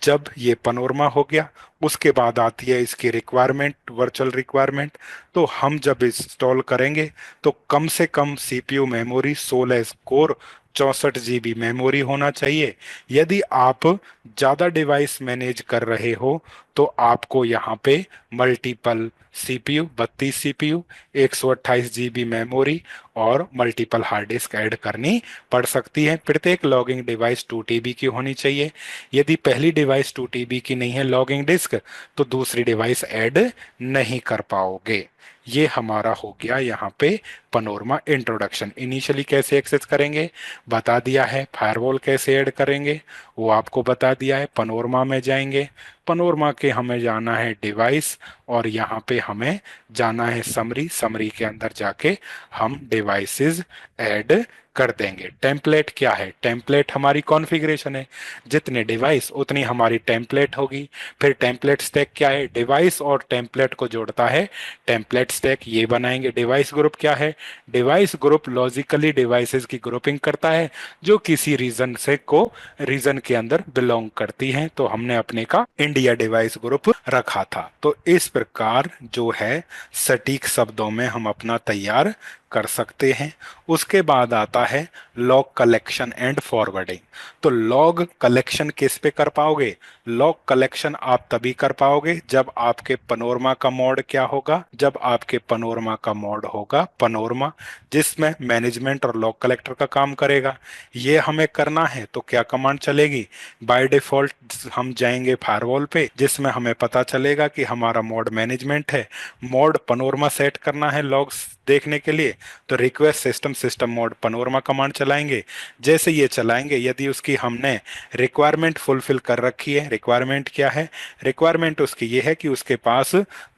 जब ये पनोरमा हो गया, उसके बाद आती है इसकी रिक्वायरमेंट, वर्चुअल रिक्वायरमेंट। तो हम जब इंस्टॉल करेंगे तो कम से कम CPU memory 16 core 64 GB memory होना चाहिए। यदि आप ज़्यादा डिवाइस मैनेज कर रहे हो तो आपको यहाँ पे multiple CPU, 32 CPU, 128 GB memory और मल्टीपल हार्ड डिस्क ऐड करनी पड़ सकती है। प्रत्येक लॉगिंग डिवाइस 2 TB की होनी चाहिए। यदि पहली डिवाइस 2 TB की नहीं है लॉगिंग डिस्क, तो दूसरी डिवाइस ऐड नहीं कर पाओगे। ये हमारा हो गया यहाँ पे पनोरमा इंट्रोडक्शन। इनिशियली कैसे एक्सेस करेंगे बता दिया है, फायरवॉल कैसे ऐड करेंगे वो आपको बता दिया है। पनोरमा में जाएंगे, पनोरमा के हमें जाना है डिवाइस, और यहाँ पे हमें जाना है समरी। समरी के अंदर जाके हम डिवाइसेस ऐड कर देंगे। टेम्पलेट क्या है? टेम्पलेट हमारी कॉन्फ़िगरेशन है, जितने डिवाइस उतनी हमारी टेम्पलेट होगी। फिर टेम्पलेट स्टैक क्या है? डिवाइस और टेम्पलेट को जोड़ता है टेम्पलेट स्टैक, ये बनाएंगे। डिवाइस ग्रुप क्या है? डिवाइस ग्रुप लॉजिकली डिवाइसेस की ग्रुपिंग करता है जो किसी रीजन से को रीजन के अंदर बिलोंग करती हैं। तो हमने अपने का इंडिया डिवाइस ग्रुप रखा था। तो इस प्रकार जो है सटीक शब्दों में हम अपना तैयार कर सकते हैं। उसके बाद आता है लॉग कलेक्शन एंड फॉरवर्डिंग। तो लॉग कलेक्शन किस पे कर पाओगे? लॉग कलेक्शन आप तभी कर पाओगे जब आपके पनोरमा का मोड क्या होगा? जब आपके पनोरमा का मोड होगा पनोरमा, जिसमें मैनेजमेंट और लॉग कलेक्टर का काम करेगा। ये हमें करना है तो क्या कमांड चलेगी? बाय डिफॉल्ट हम जाएंगे फायरवॉल पे, जिसमें हमें पता चलेगा कि हमारा मोड मैनेजमेंट है, मोड पनोरमा सेट करना है लॉग्स देखने के लिए। तो request system system mode panorama command चलाएंगे। जैसे ये चलाएंगे, यदि उसकी हमने रिक्वायरमेंट फुलफिल कर रखी है, रिक्वायरमेंट क्या है? रिक्वायरमेंट उसकी ये है कि उसके पास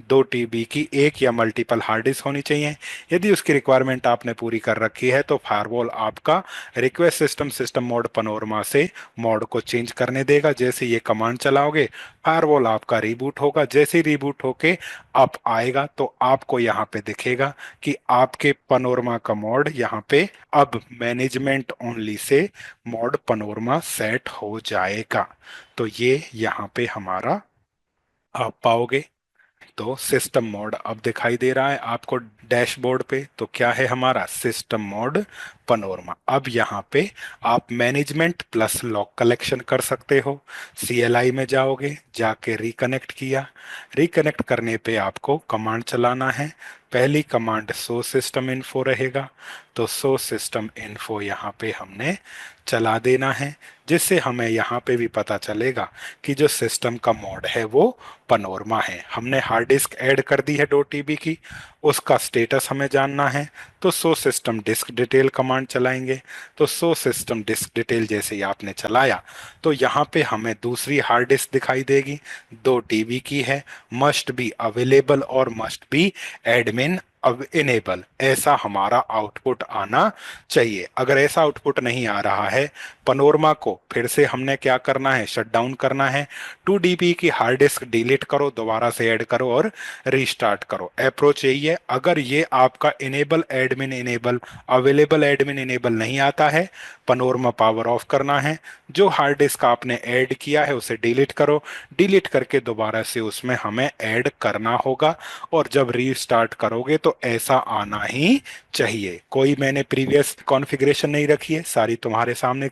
2 TB की एक या मल्टीपल हार्ड डिस्क होनी चाहिए। यदि उसकी रिक्वायरमेंट आपने पूरी कर रखी है तो फायरवॉल आपका request system system mode panorama से मोड को चेंज करने देगा। जैसे ये कमांड चलाओगे फायरवॉल आपका रिबूट होगा। जैसे ही रिबूट होके अप आएगा तो आपको यहाँ पे दिखेगा कि आपके पनोरमा का मोड यहाँ पे अब management only say mode panorama set हो जाएगा। तो ये यहाँ पे हमारा आप पाओगे। तो सिस्टम मोड अब दिखाई दे रहा है आपको डैशबोर्ड पे। तो क्या है हमारा सिस्टम मोड पनोरमा। अब यहाँ पे आप मैनेजमेंट प्लस लॉक कलेक्शन कर सकते हो। CLI में जाओगे, जाके रिकनेक्ट किया। रिकनेक्ट करने पे आपको कमांड चलाना है। पहली कमांड सो सिस्टम इन्फो रहेगा। तो सो सिस्टम इन्फो यहाँ पे हमने चला देना है, जिससे हमें यहाँ पे भी पता चलेगा कि जो सिस्टम का मोड है वो पनोरमा है। हमने हार्ड डिस्क ऐड कर दी है 2 TB की, उसका स्टेटस हमें जानना है। तो show system disk detail command चलाएंगे। तो सो सिस्टम डिस्क डिटेल जैसे ही आपने चलाया तो यहाँ पे हमें दूसरी हार्ड डिस्क दिखाई देगी, 2 TB की है, मस्ट बी अवेलेबल और मस्ट बी एडमिन अब इनेबल, ऐसा हमारा आउटपुट आना चाहिए। अगर ऐसा आउटपुट नहीं आ रहा है, पनोरमा को फिर से हमने क्या करना है, शट डाउन करना है। 2 TB की हार्ड डिस्क डिलीट करो, दोबारा से ऐड करो और रीस्टार्ट करो। अप्रोच यही है। अगर ये आपका enable admin enable available admin enable नहीं आता है, पनोरमा पावर ऑफ करना है। जो हार्ड डिस्क आपने ऐड किया है उसे डिलीट करो, डिलीट करके दोबारा से उसमें हमें ऐड करना होगा। और जब रीस्टार्ट करोगे तो ऐसा आना ही चाहिए। कोई मैंने प्रीवियस कॉन्फ़िगरेशन नहीं रखी है, सारी तुम्हारे सामने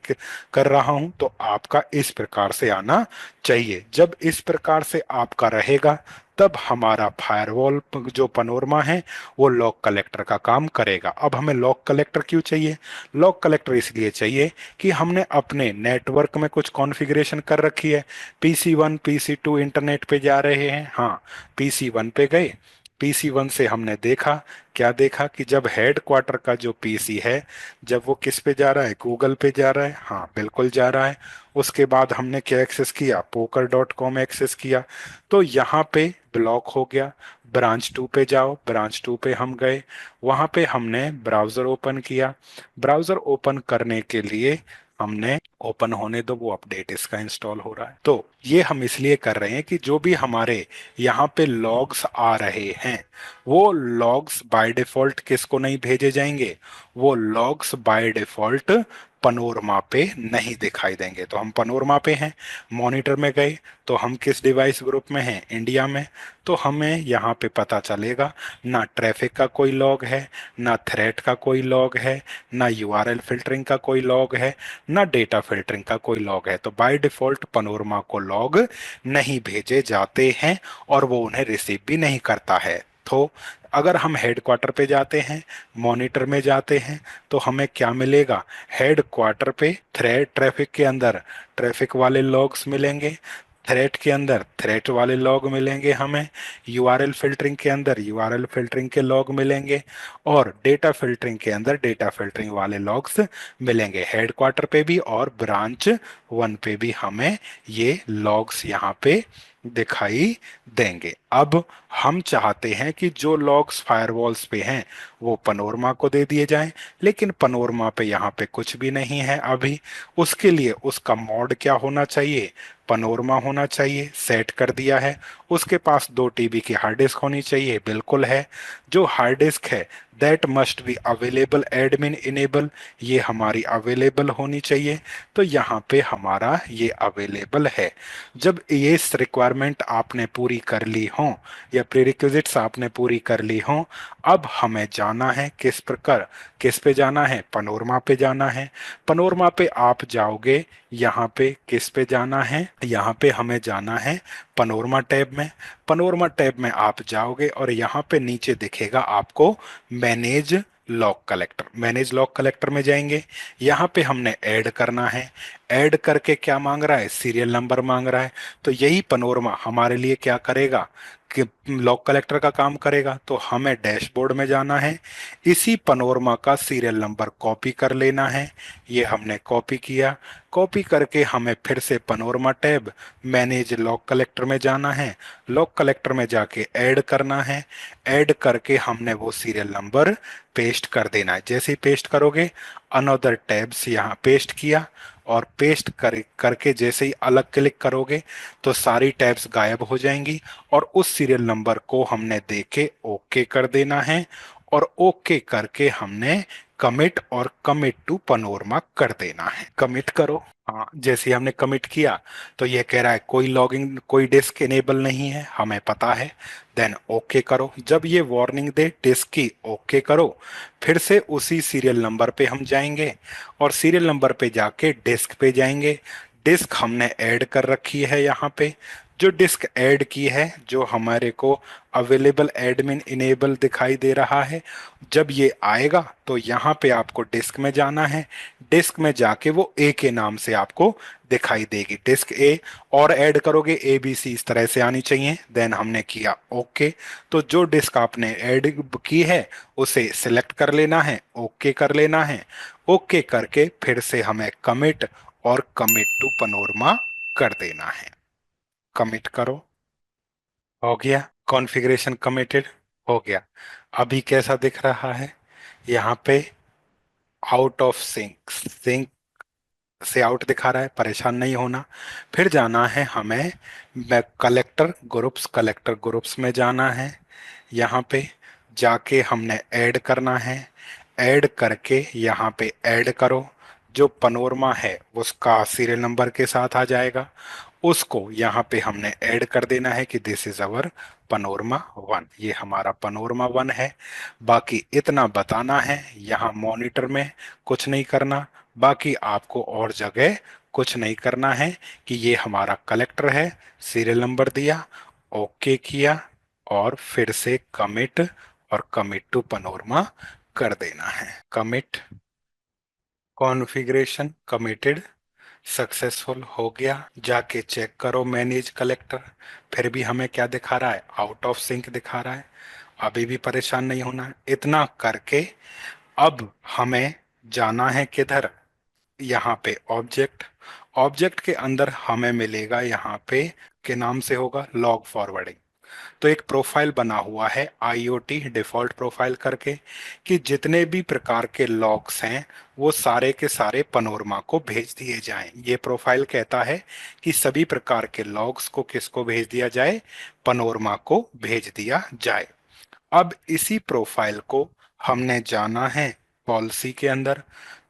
कर रहा हूं। तो आपका इस प्रकार से आना चाहिए। जब इस प्रकार से आपका रहेगा तब हमारा फायरवॉल जो पनोरमा है वो लॉक कलेक्टर का काम करेगा। अब हमें लॉक कलेक्टर क्यों चाहिए? लॉक कलेक्टर इसलिए चाहिए कि हमने अपने नेटवर्क में कुछ कॉन्फ़िगरेशन कर रखी है। PC1 PC2 इंटरनेट पे जा रहे हैं, हाँ PC1 पे गए। PC1 से हमने देखा, क्या देखा कि जब हेड क्वार्टर का जो PC है, जब वो किस पे जा रहा है, गूगल पे जा रहा है, हाँ बिल्कुल जा रहा है। उसके बाद हमने क्या एक्सेस किया, poker.com एक्सेस किया। तो यहाँ पे ब्लॉक हो गया। ब्रांच 2 पे जाओ, ब्रांच 2 पे हम गए, वहां पे हमने ब्राउजर ओपन किया। ब्राउजर ओपन करने के लिए हमने ओपन होने दो, वो अपडेट इसका इंस्टॉल हो रहा है। तो ये हम इसलिए कर रहे हैं कि जो भी हमारे यहाँ पे लॉग्स आ रहे हैं वो लॉग्स बाय डिफॉल्ट किसको नहीं भेजे जाएंगे, वो लॉग्स बाय डिफॉल्ट पनोरमा पे नहीं दिखाई देंगे। तो हम पनोरमा पे हैं, मॉनिटर में गए तो हम किस डिवाइस ग्रुप में हैं, इंडिया में। तो हमें यहाँ पे पता चलेगा ना ट्रैफिक का कोई लॉग है, ना थ्रेट का कोई लॉग है, ना यूआरएल फिल्टरिंग का कोई लॉग है, ना डेटा फिल्टरिंग का कोई लॉग है। तो बाय डिफॉल्ट पनोरमा को लॉग नहीं भेजे जाते हैं और वो उन्हें रिसीव भी नहीं करता है। तो अगर हम हेड क्वार्टर पे जाते हैं, मॉनिटर में जाते हैं, तो हमें क्या मिलेगा, हेड क्वार्टर पे थ्रेड ट्रैफिक के अंदर ट्रैफिक वाले लॉग्स मिलेंगे, थ्रेट के अंदर थ्रेट वाले लॉग मिलेंगे हमें, यूआरएल फिल्टरिंग के अंदर यूआरएल फिल्टरिंग के लॉग मिलेंगे, और डेटा फिल्टरिंग के अंदर डेटा फिल्टरिंग वाले लॉग्स मिलेंगे। हेड क्वार्टर पे भी और ब्रांच 1 पे भी हमें ये लॉग्स यहाँ पे दिखाई देंगे। अब हम चाहते हैं कि जो लॉग्स फायरवॉल्स पे हैं वो पनोरमा को दे दिए जाएं, लेकिन पनोरमा पे यहाँ पे कुछ भी नहीं है अभी। उसके लिए उसका मॉड क्या होना चाहिए, पनोरमा होना चाहिए, सेट कर दिया है। उसके पास 2 TB की हार्ड डिस्क होनी चाहिए, बिल्कुल है। जो हार्ड डिस्क है that must be available admin enable, ये हमारी अवेलेबल होनी चाहिए। तो यहाँ पे हमारा ये अवेलेबल है। जब ये रिक्वायरमेंट आपने पूरी कर ली हो या प्रीरिक्विजिट्स आपने पूरी कर ली हो, अब हमें जाना है किस प्रकार, किस पे जाना है, पनोरमा पे जाना है। पनोरमा पे आप जाओगे, यहाँ पे किस पे जाना है, यहाँ पे हमें जाना है पनोरमा टैब में। पनोरमा टैब में आप जाओगे और यहाँ पे नीचे दिखेगा आपको manage lock collector. Manage lock collector में जाएंगे, यहाँ पे हमने ऐड करना है। ऐड करके क्या मांग रहा है, सीरियल नंबर मांग रहा है। तो यही पनोरमा हमारे लिए क्या करेगा, लॉग कलेक्टर का काम करेगा। तो हमें डैशबोर्ड में जाना है, इसी पनोरमा का सीरियल नंबर कॉपी कर लेना है। ये हमने कॉपी किया। कॉपी करके हमें फिर से panorama tab manage log collector में जाना है। लॉग कलेक्टर में जाके ऐड करना है। ऐड करके हमने वो सीरियल नंबर पेस्ट कर देना है। जैसे ही पेस्ट करोगे, अनदर टैब्स यहाँ पेस्ट किया, और पेस्ट करके जैसे ही अलग क्लिक करोगे तो सारी टैब्स गायब हो जाएंगी, और उस सीरियल नंबर को हमने देके ओके कर देना है। और ओके करके हमने कमिट और कमिट टू पनोरमा कर देना है। कमिट करो। हाँ, जैसे ही हमने कमिट किया तो ये कह रहा है कोई लॉगिन, कोई डिस्क इनेबल नहीं है, हमें पता है। देन ओके करो। जब ये वार्निंग दे डिस्क की, ओके करो। फिर से उसी सीरियल नंबर पे हम जाएंगे, और सीरियल नंबर पे जाके डिस्क पे जाएंगे। डिस्क हमने ऐड कर रखी है यहाँ पे। जो डिस्क ऐड की है, जो हमारे को अवेलेबल एडमिन इनेबल दिखाई दे रहा है, जब ये आएगा तो यहाँ पे आपको डिस्क में जाना है। डिस्क में जाके वो ए के नाम से आपको दिखाई देगी, डिस्क ए। और ऐड करोगे ए बी सी इस तरह से आनी चाहिए। देन हमने किया ओके। तो जो डिस्क आपने ऐड की है उसे सिलेक्ट कर लेना है, ओके कर लेना है। ओके करके फिर से हमें कमिट और कमिट टू पनोरमा कर देना है। कमिट करो। हो गया। कॉन्फ़िगरेशन कमिटेड हो गया। अभी कैसा दिख रहा है यहाँ पे? आउट ऑफ सिंक, सिंक से आउट दिखा रहा है। परेशान नहीं होना। फिर जाना है हमें कलेक्टर ग्रुप्स में जाना है। यहाँ पे जाके हमने ऐड करना है। ऐड करके यहाँ पे ऐड करो। जो पनोरमा है उसका सीरियल नंबर के साथ आ जाएगा, उसको यहाँ पे हमने ऐड कर देना है कि this is our panorama one. ये हमारा पनोरमा वन है। बाकी इतना बताना है, यहाँ मॉनिटर में कुछ नहीं करना। बाकी आपको और जगह कुछ नहीं करना है कि ये हमारा कलेक्टर है, सीरियल नंबर दिया, ओके किया, और फिर से कमिट और कमिट टू पनोरमा कर देना है। कमिट, कॉन्फ़िगरेशन कमिटेड, सक्सेसफुल हो गया। जाके चेक करो मैनेज कलेक्टर। फिर भी हमें क्या दिखा रहा है? आउट ऑफ सिंक दिखा रहा है। अभी भी परेशान नहीं होना है। इतना करके अब हमें जाना है किधर? यहाँ पे ऑब्जेक्ट। ऑब्जेक्ट के अंदर हमें मिलेगा यहाँ पे, के नाम से होगा लॉग फॉरवर्डिंग। तो एक प्रोफाइल बना हुआ है आईओटी डिफॉल्ट प्रोफाइल करके, कि जितने भी प्रकार के लॉग्स हैं वो सारे के सारे पनोरमा को भेज दिए जाएं। ये प्रोफाइल कहता है कि सभी प्रकार के लॉग्स को किसको भेज दिया जाए? पनोरमा को भेज दिया जाए। अब इसी प्रोफाइल को हमने जाना है पॉलिसी के अंदर।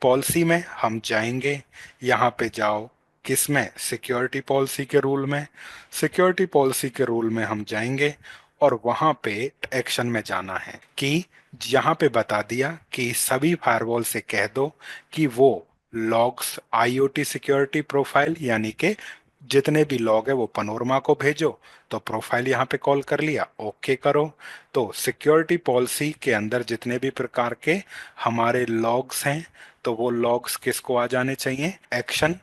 पॉलिसी में हम जाएंगे, यहाँ पे जाओ, किसमें? सिक्योरिटी पॉलिसी के रूल में। सिक्योरिटी पॉलिसी के रूल में हम जाएंगे, और वहाँ पे एक्शन में जाना है कि यहाँ पे बता दिया कि सभी फायरवॉल से कह दो कि वो लॉग्स आईओटी सिक्योरिटी प्रोफाइल, यानी कि जितने भी लॉग है वो पनोरमा को भेजो। तो प्रोफाइल यहाँ पे कॉल कर लिया, ओके करो। तो सिक्योरिटी पॉलिसी के अंदर जितने भी प्रकार के हमारे लॉग्स हैं, तो वो लॉग्स किसको आ जाने चाहिए? एक्शन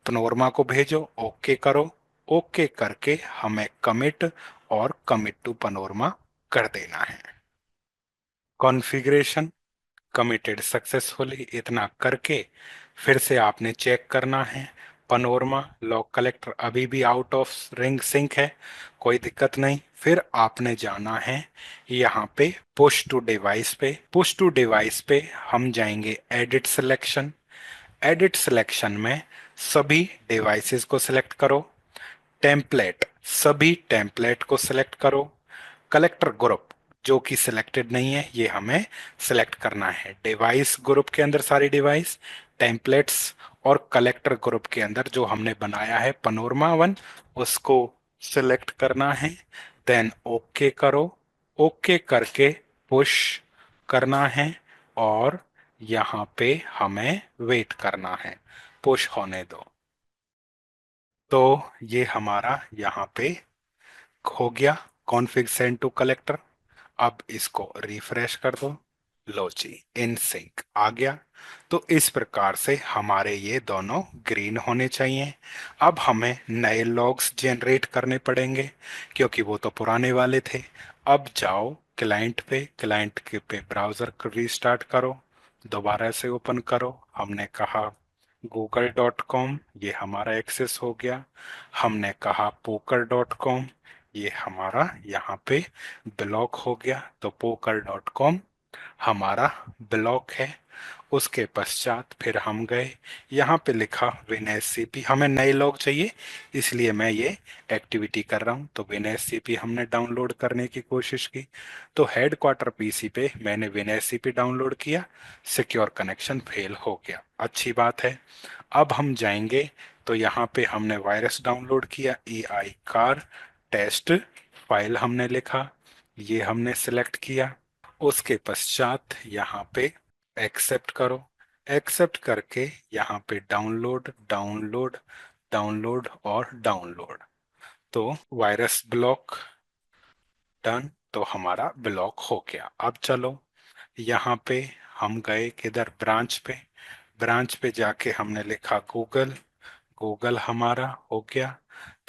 पनोरमा को भेजो, ओके करो। ओके करके हमें कमिट और कमिट टू पनोरमा कर देना है। Configuration committed successfully. इतना करके फिर से आपने चेक करना है। पनोरमा लॉग कलेक्टर अभी भी आउट ऑफ रिंग सिंक है, कोई दिक्कत नहीं। फिर आपने जाना है यहाँ पे पुश टू डिवाइस पे। पुश टू डिवाइस पे हम जाएंगे एडिट सिलेक्शन। एडिट सिलेक्शन में सभी डिवाइसेस को सिलेक्ट करो। टेम्पलेट, सभी टेम्पलेट को सिलेक्ट करो। कलेक्टर ग्रुप जो कि सिलेक्टेड नहीं है, ये हमें सिलेक्ट करना है। डिवाइस ग्रुप के अंदर सारी डिवाइस, टेम्पलेट्स, और कलेक्टर ग्रुप के अंदर जो हमने बनाया है पनोरमा वन, उसको सिलेक्ट करना है। देन ओके करो। ओके करके पुश करना है, और यहाँ पे हमें वेट करना है। पुश होने दो। तो ये हमारा यहाँ पे हो गया कॉन्फ़िग सेंड टू कलेक्टर। अब इसको रिफ्रेश कर दो। लो जी, इन सिंक आ गया। तो इस प्रकार से हमारे ये दोनों ग्रीन होने चाहिए। अब हमें नए लॉग्स जनरेट करने पड़ेंगे क्योंकि वो तो पुराने वाले थे। अब जाओ क्लाइंट पे, क्लाइंट के पे ब्राउज़र को रीस्टार्ट करो, दोबारा से ओपन करो। हमने कहा google.com, ये हमारा एक्सेस हो गया। हमने कहा poker.com, ये हमारा यहाँ पे ब्लॉक हो गया। तो poker.com हमारा ब्लॉक है। उसके पश्चात फिर हम गए, यहाँ पे लिखा विनय सीपी, हमें नए लॉग चाहिए इसलिए मैं ये एक्टिविटी कर रहा हूँ। तो विनय सीपी हमने डाउनलोड करने की कोशिश की, तो हेड क्वार्टर पीसी पे मैंने विनय सीपी डाउनलोड किया, सिक्योर कनेक्शन फेल हो गया। अच्छी बात है। अब हम जाएंगे, तो यहाँ पे हमने वायरस डाउनलोड किया, ई आई कार टेस्ट फाइल हमने लिखा, ये हमने सिलेक्ट किया। उसके पश्चात यहाँ पे एक्सेप्ट करो, एक्सेप्ट करके यहाँ पे डाउनलोड डाउनलोड डाउनलोड और डाउनलोड। तो वायरस ब्लॉक डन, तो हमारा ब्लॉक हो गया। अब चलो यहाँ पे हम गए किधर, ब्रांच पे। ब्रांच पे जाके हमने लिखा गूगल, गूगल हमारा हो गया।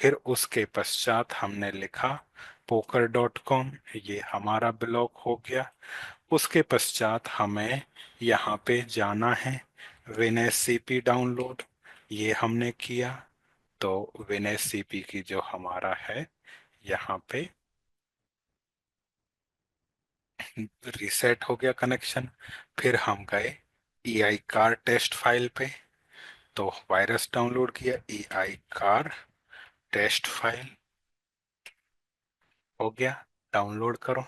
फिर उसके पश्चात हमने लिखा poker.com, ये हमारा ब्लॉक हो गया। उसके पश्चात हमें यहाँ पे जाना है विनय सीपी डाउनलोड, ये हमने किया। तो विनय सीपी की जो हमारा है यहाँ पे रीसेट हो गया कनेक्शन। फिर हम गए ई आई कार टेस्ट फाइल पे, तो वायरस डाउनलोड किया, ई आई कार टेस्ट फाइल हो गया, डाउनलोड करो।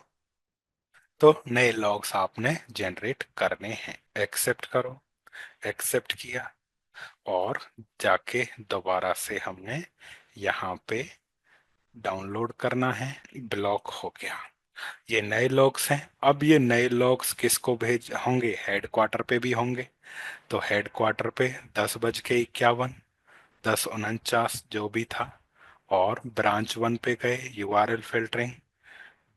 तो नए लॉग्स आपने जनरेट करने हैं, एक्सेप्ट करो, एक्सेप्ट किया। और जाके दोबारा से हमने यहाँ पे डाउनलोड करना है, ब्लॉक हो गया। ये नए लॉग्स हैं। अब ये नए लॉग्स किसको भेज होंगे, हेड क्वार्टर पे भी होंगे। तो हेड क्वार्टर पे 10:51, 10:49 जो भी था। और ब्रांच 1 पे गए, यूआरएल फिल्टरिंग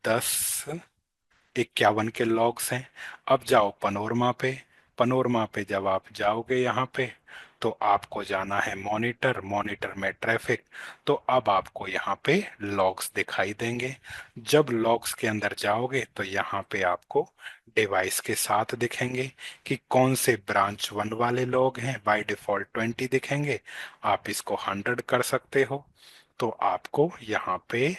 10:51 के लॉग्स हैं। अब जाओ पनोरमा पे, पनोरमा पे जब आप जाओगे यहाँ पे, तो आपको जाना है मॉनिटर, मॉनिटर में ट्रैफिक। तो अब आपको यहाँ पे लॉग्स दिखाई देंगे। जब लॉग्स के अंदर जाओगे तो यहाँ पे आपको डिवाइस के साथ दिखेंगे कि कौन से ब्रांच 1 वाले लॉग हैं। बाय डिफॉल्ट 20 दिखेंगे, आप इसको 100 कर सकते हो। तो आपको यहाँ पे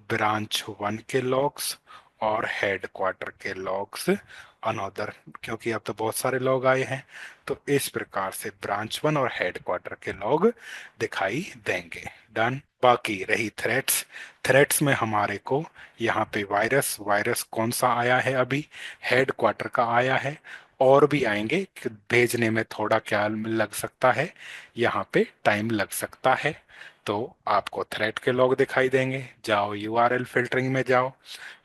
ब्रांच 1 के लॉग्स और हेड क्वार्टर के लॉग्स अनदर, क्योंकि अब तो बहुत सारे लॉग आए हैं, तो इस प्रकार से ब्रांच 1 और हेड क्वार्टर के लॉग दिखाई देंगे। डन। बाकी रही थ्रेट्स, थ्रेट्स में हमारे को यहाँ पे वायरस, वायरस कौन सा आया है, अभी हेड क्वार्टर का आया है। और भी आएंगे, भेजने में थोड़ा क्या लग सकता है, यहाँ पे टाइम लग सकता है। तो आपको थ्रेड के लॉग दिखाई देंगे। जाओ यूआरएल फिल्टरिंग में जाओ,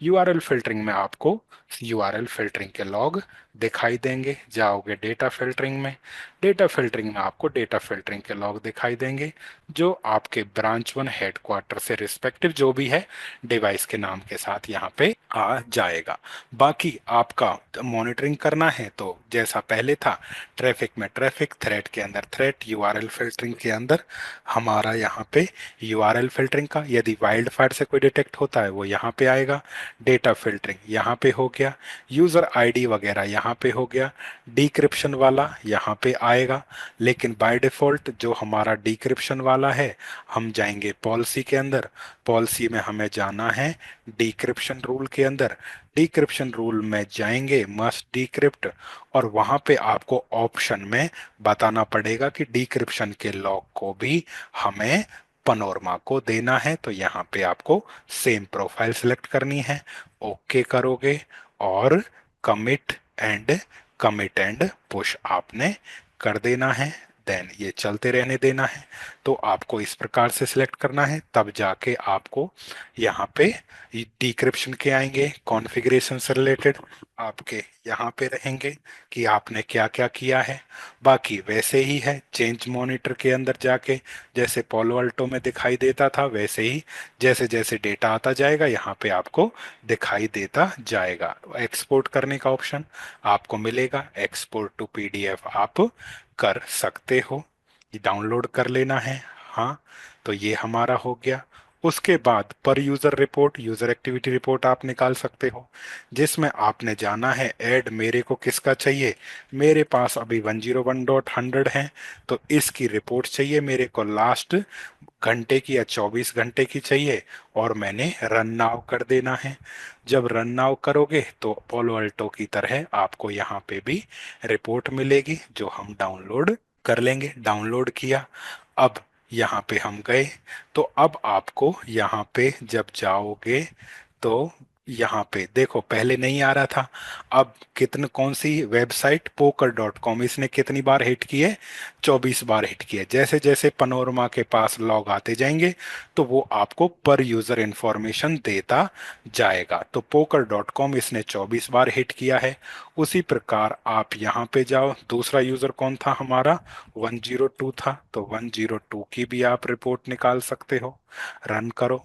यूआरएल फिल्टरिंग में आपको यूआरएल फिल्टरिंग के लॉग दिखाई देंगे। जाओगे डेटा फिल्टरिंग में, डेटा फिल्टरिंग में आपको डेटा फिल्टरिंग के लॉग दिखाई देंगे, जो आपके ब्रांच 1 हेडक्वार्टर से रिस्पेक्टिव जो भी है डिवाइस के नाम के साथ यहाँ पे आ जाएगा। बाकी आपका मॉनिटरिंग करना है तो जैसा पहले था, ट्रैफिक में ट्रैफिक, थ्रेड के अंदर थ्रेड, यूआरएल फिल्टरिंग के अंदर हमारा यहाँ पे यूआरएल फिल्टरिंग का, यदि वाइल्ड फायर से कोई डिटेक्ट होता है वो यहाँ पे आएगा। डेटा फिल्टरिंग यहाँ पे हो गया, यूजर आईडी वगैरह यहाँ पे हो गया, डिक्रिप्शन वाला यहाँ पे आएगा। लेकिन बाय डिफॉल्ट जो हमारा डिक्रिप्शन वाला है, हम जाएंगे पॉलिसी के अंदर, पॉलिसी में हमें जाना है डिक्रिप्शन रूल के अंदर, डिक्रिप्शन रूल में जाएंगे मस्ट डिक्रिप्ट, और वहां पे आपको ऑप्शन में बताना पड़ेगा कि डिक्रिप्शन के लॉक को भी हमें पनोरमा को देना है। तो यहाँ पे आपको सेम प्रोफाइल सिलेक्ट करनी है, ओके करोगे, और commit and commit and push आपने कर देना है। देन ये चलते रहने देना है। तो आपको इस प्रकार से सिलेक्ट करना है, तब जाके आपको यहाँ पे डिक्रिप्शन के आएंगे, कॉन्फ़िगरेशन से रिलेटेड आपके यहाँ पे रहेंगे कि आपने क्या क्या किया है। बाकी वैसे ही है, चेंज मॉनिटर के अंदर जाके जैसे पोलो अल्टो में दिखाई देता था वैसे ही जैसे जैसे डेटा आता जाएगा यहाँ पे आपको दिखाई देता जाएगा। एक्सपोर्ट करने का ऑप्शन आपको मिलेगा, एक्सपोर्ट टू पीडीएफ आप कर सकते हो, डाउनलोड कर लेना है। हाँ, तो ये हमारा हो गया। उसके बाद पर user report, user activity report आप निकाल सकते हो, जिसमें आपने जाना है ऐड मेरे को किसका चाहिए। मेरे पास अभी 101.100 है, तो इसकी रिपोर्ट चाहिए मेरे को लास्ट घंटे की या 24 घंटे की चाहिए, और मैंने रन नाउ कर देना है। जब रन नाउ करोगे तो पोलो अल्टो की तरह आपको यहाँ पे भी रिपोर्ट मिलेगी जो हम डाउनलोड कर लेंगे। डाउनलोड किया, अब यहाँ पे हम गए, तो अब आपको यहाँ पे जब जाओगे तो यहाँ पे देखो पहले नहीं आ रहा था, अब कितने कौन सी वेबसाइट poker.com इसने कितनी बार हिट की है, 24 बार हिट की है। जैसे जैसे पनोरमा के पास लॉग आते जाएंगे तो वो आपको पर यूजर इंफॉर्मेशन देता जाएगा। तो poker.com इसने 24 बार हिट किया है। उसी प्रकार आप यहाँ पे जाओ, दूसरा यूजर कौन था हमारा, 102 था, तो 102 की भी आप रिपोर्ट निकाल सकते हो। रन करो,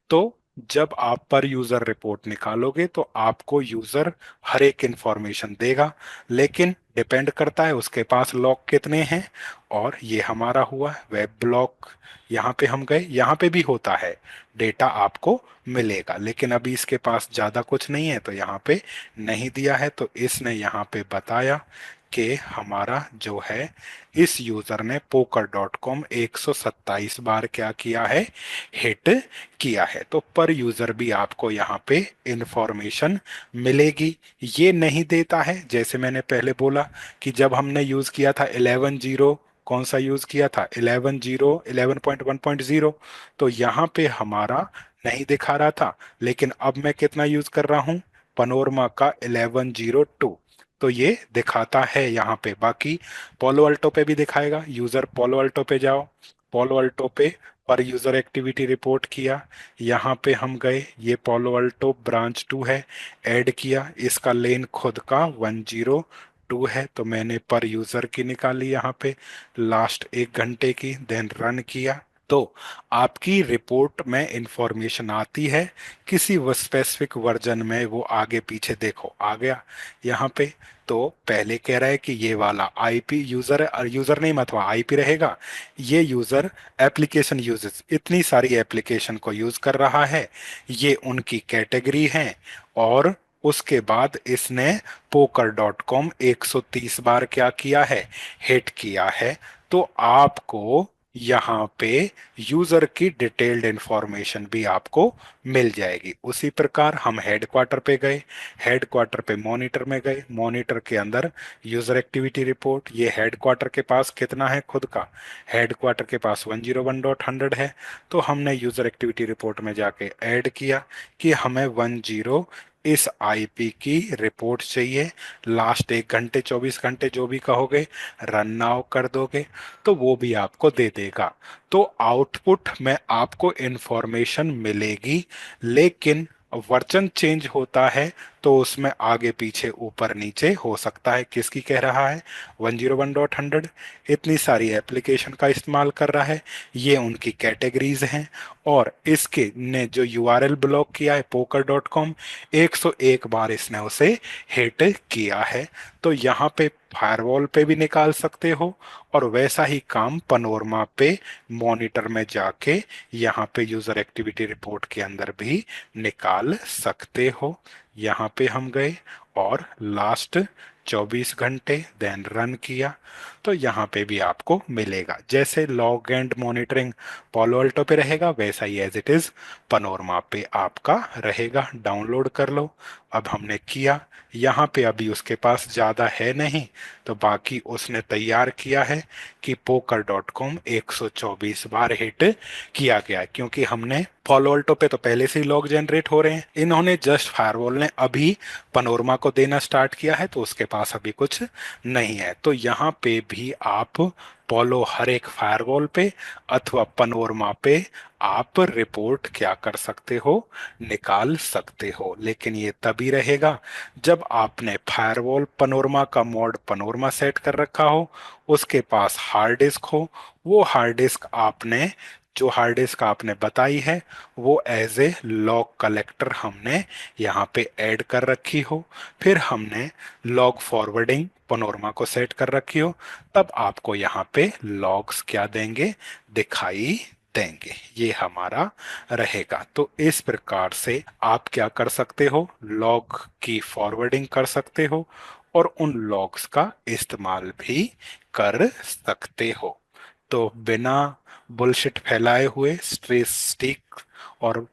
तो जब आप पर यूजर रिपोर्ट निकालोगे तो आपको यूजर हर एक इंफॉर्मेशन देगा, लेकिन डिपेंड करता है उसके पास लॉग कितने हैं। और ये हमारा हुआ वेब ब्लॉक, यहाँ पे हम गए, यहाँ पे भी होता है, डेटा आपको मिलेगा, लेकिन अभी इसके पास ज्यादा कुछ नहीं है तो यहाँ पे नहीं दिया है। तो इसने यहाँ पे बताया कि हमारा जो है इस यूजर ने poker.com 127 बार क्या किया है, हिट किया है। तो पर यूजर भी आपको यहाँ पे इंफॉर्मेशन मिलेगी। ये नहीं देता है, जैसे मैंने पहले बोला कि जब हमने यूज किया था 11.0, कौन सा यूज किया था 11.0, 11.1.0, तो यहाँ पे हमारा नहीं दिखा रहा था, लेकिन अब मैं कितना यूज कर रहा हूँ, पनोरमा का 11.02, तो ये दिखाता है यहाँ पे। बाकी पोलो अल्टो पे भी दिखाएगा, यूजर पोलो अल्टो पे जाओ, पोलो अल्टो पे पर यूजर एक्टिविटी रिपोर्ट किया, यहाँ पे हम गए, ये पोलो अल्टो ब्रांच 2 है, ऐड किया, इसका लेन खुद का 102 है, तो मैंने पर यूजर की निकाली यहाँ पे लास्ट 1 घंटे की, देन रन किया। तो आपकी रिपोर्ट में इंफॉर्मेशन आती है, किसी वो स्पेसिफिक वर्जन में वो आगे पीछे देखो आ गया यहाँ पे। तो पहले कह रहा है कि ये वाला आईपी यूजर है, और यूजर नेम अथवा आईपी रहेगा, ये यूजर एप्लीकेशन यूजेस, इतनी सारी एप्लीकेशन को यूज कर रहा है, ये उनकी कैटेगरी है। और उसके बाद इसने poker.com 130 बार क्या किया है, हिट किया है। तो आपको यहाँ पे यूजर की डिटेल्ड इंफॉर्मेशन भी आपको मिल जाएगी। उसी प्रकार हम हेडक्वार्टर पे गए, हेडक्वार्टर पे मॉनिटर में गए, मॉनिटर के अंदर यूजर एक्टिविटी रिपोर्ट, ये हेडक्वार्टर के पास कितना है खुद का, हेडक्वार्टर के पास 101.100 है, तो हमने यूजर एक्टिविटी रिपोर्ट में जाके ऐड किया कि हमें 10 इस आईपी की रिपोर्ट चाहिए, लास्ट 1 घंटे 24 घंटे जो भी कहोगे, रन नाउ कर दोगे तो वो भी आपको दे देगा। तो आउटपुट में आपको इंफॉर्मेशन मिलेगी, लेकिन वर्जन चेंज होता है तो उसमें आगे पीछे ऊपर नीचे हो सकता है। किसकी कह रहा है, 101.100 इतनी सारी एप्लीकेशन का इस्तेमाल कर रहा है, ये उनकी कैटेगरीज हैं। और इसके ने जो यूआरएल ब्लॉक किया है poker.com, 101 बार इसने उसे हिट किया है। तो यहाँ पे फायरवॉल पे भी निकाल सकते हो, और वैसा ही काम पनोरमा पे मॉनिटर में जाके यहाँ पे यूजर एक्टिविटी रिपोर्ट के अंदर भी निकाल सकते हो। यहाँ पे हम गए और लास्ट 24 घंटे, देन रन किया, तो यहाँ पे भी आपको मिलेगा। जैसे log and monitoring polo Alto पे रहेगा, वैसा ही एज इट इज पनोरमा पे आपका रहेगा। डाउनलोड कर लो। अब हमने किया, यहाँ पे अभी उसके पास ज़्यादा है नहीं, तो बाकी उसने तैयार किया है कि poker.com 124 बार हिट किया गया है, क्योंकि हमने फॉलो अल्टो पे तो पहले से ही लॉग जनरेट हो रहे हैं, इन्होंने जस्ट फायरवॉल ने अभी पनोरमा को देना स्टार्ट किया है, तो उसके पास अभी कुछ नहीं है। तो यहाँ पे भी आप पोलो हर एक फायरवॉल पे अथवा पनोरमा पे आप रिपोर्ट क्या कर सकते हो, निकाल सकते हो। लेकिन ये तभी रहेगा जब आपने फायरवॉल पनोरमा का मोड पनोरमा सेट कर रखा हो, उसके पास हार्ड डिस्क हो, वो हार्ड डिस्क आपने जो हार्ड डिस्क आपने बताई है वो एज ए लॉग कलेक्टर हमने यहाँ पे ऐड कर रखी हो, फिर हमने लॉग फॉरवर्डिंग पनोरमा को सेट कर रखी हो, तब आपको यहाँ पे लॉग्स क्या देंगे, दिखाई देंगे। ये हमारा रहेगा। तो इस प्रकार से आप क्या कर सकते हो, लॉग की फॉरवर्डिंग कर सकते हो और उन लॉग्स का इस्तेमाल भी कर सकते हो। तो बिना बुलशिट फैलाए हुए, स्ट्रेस और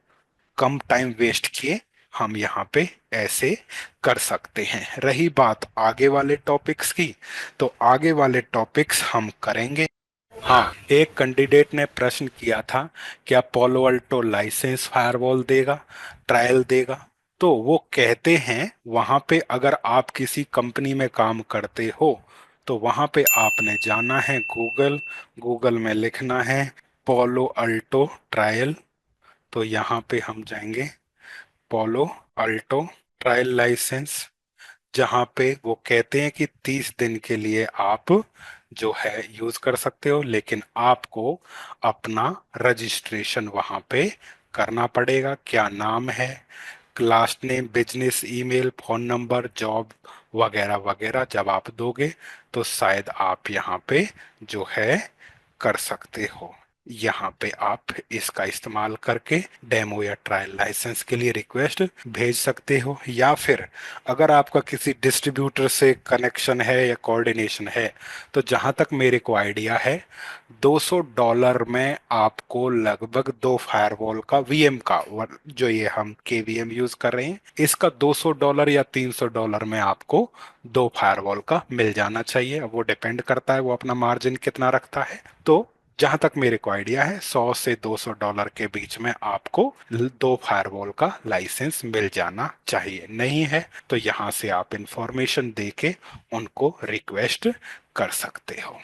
कम टाइम वेस्ट किए हम यहाँ पे ऐसे कर सकते हैं। रही बात आगे वाले टॉपिक्स की, तो आगे वाले टॉपिक्स हम करेंगे। हाँ, एक कैंडिडेट ने प्रश्न किया था, क्या पोलो अल्टो लाइसेंस फायरवॉल देगा, ट्रायल देगा। तो वो कहते हैं वहां पे अगर आप किसी कंपनी में काम करते हो तो वहां पे आपने जाना है गूगल, गूगल में लिखना है पोलो अल्टो ट्रायल। तो यहाँ पे हम जाएंगे पोलो अल्टो ट्रायल लाइसेंस, जहाँ पे वो कहते हैं कि 30 दिन के लिए आप जो है यूज कर सकते हो, लेकिन आपको अपना रजिस्ट्रेशन वहाँ पे करना पड़ेगा। क्या नाम है, last name, business email, phone number, job वगैरह वगैरह जब आप दोगे तो शायद आप यहाँ पे जो है कर सकते हो। यहाँ पे आप इसका इस्तेमाल करके डेमो या ट्रायल लाइसेंस के लिए रिक्वेस्ट भेज सकते हो, या फिर अगर आपका किसी डिस्ट्रीब्यूटर से कनेक्शन है या कोऑर्डिनेशन है, तो जहाँ तक मेरे को आइडिया है $200 में आपको लगभग दो फायरवॉल का वीएम का जो ये हम केवीएम यूज कर रहे हैं इसका $200 या $300 में आपको दो फायरवॉल का मिल जाना चाहिए। अब वो डिपेंड करता है वो अपना मार्जिन कितना रखता है। तो जहां तक मेरे को आइडिया है $100 से $200 के बीच में आपको दो फायरवॉल का लाइसेंस मिल जाना चाहिए। नहीं है तो यहां से आप इंफॉर्मेशन दे के उनको रिक्वेस्ट कर सकते हो।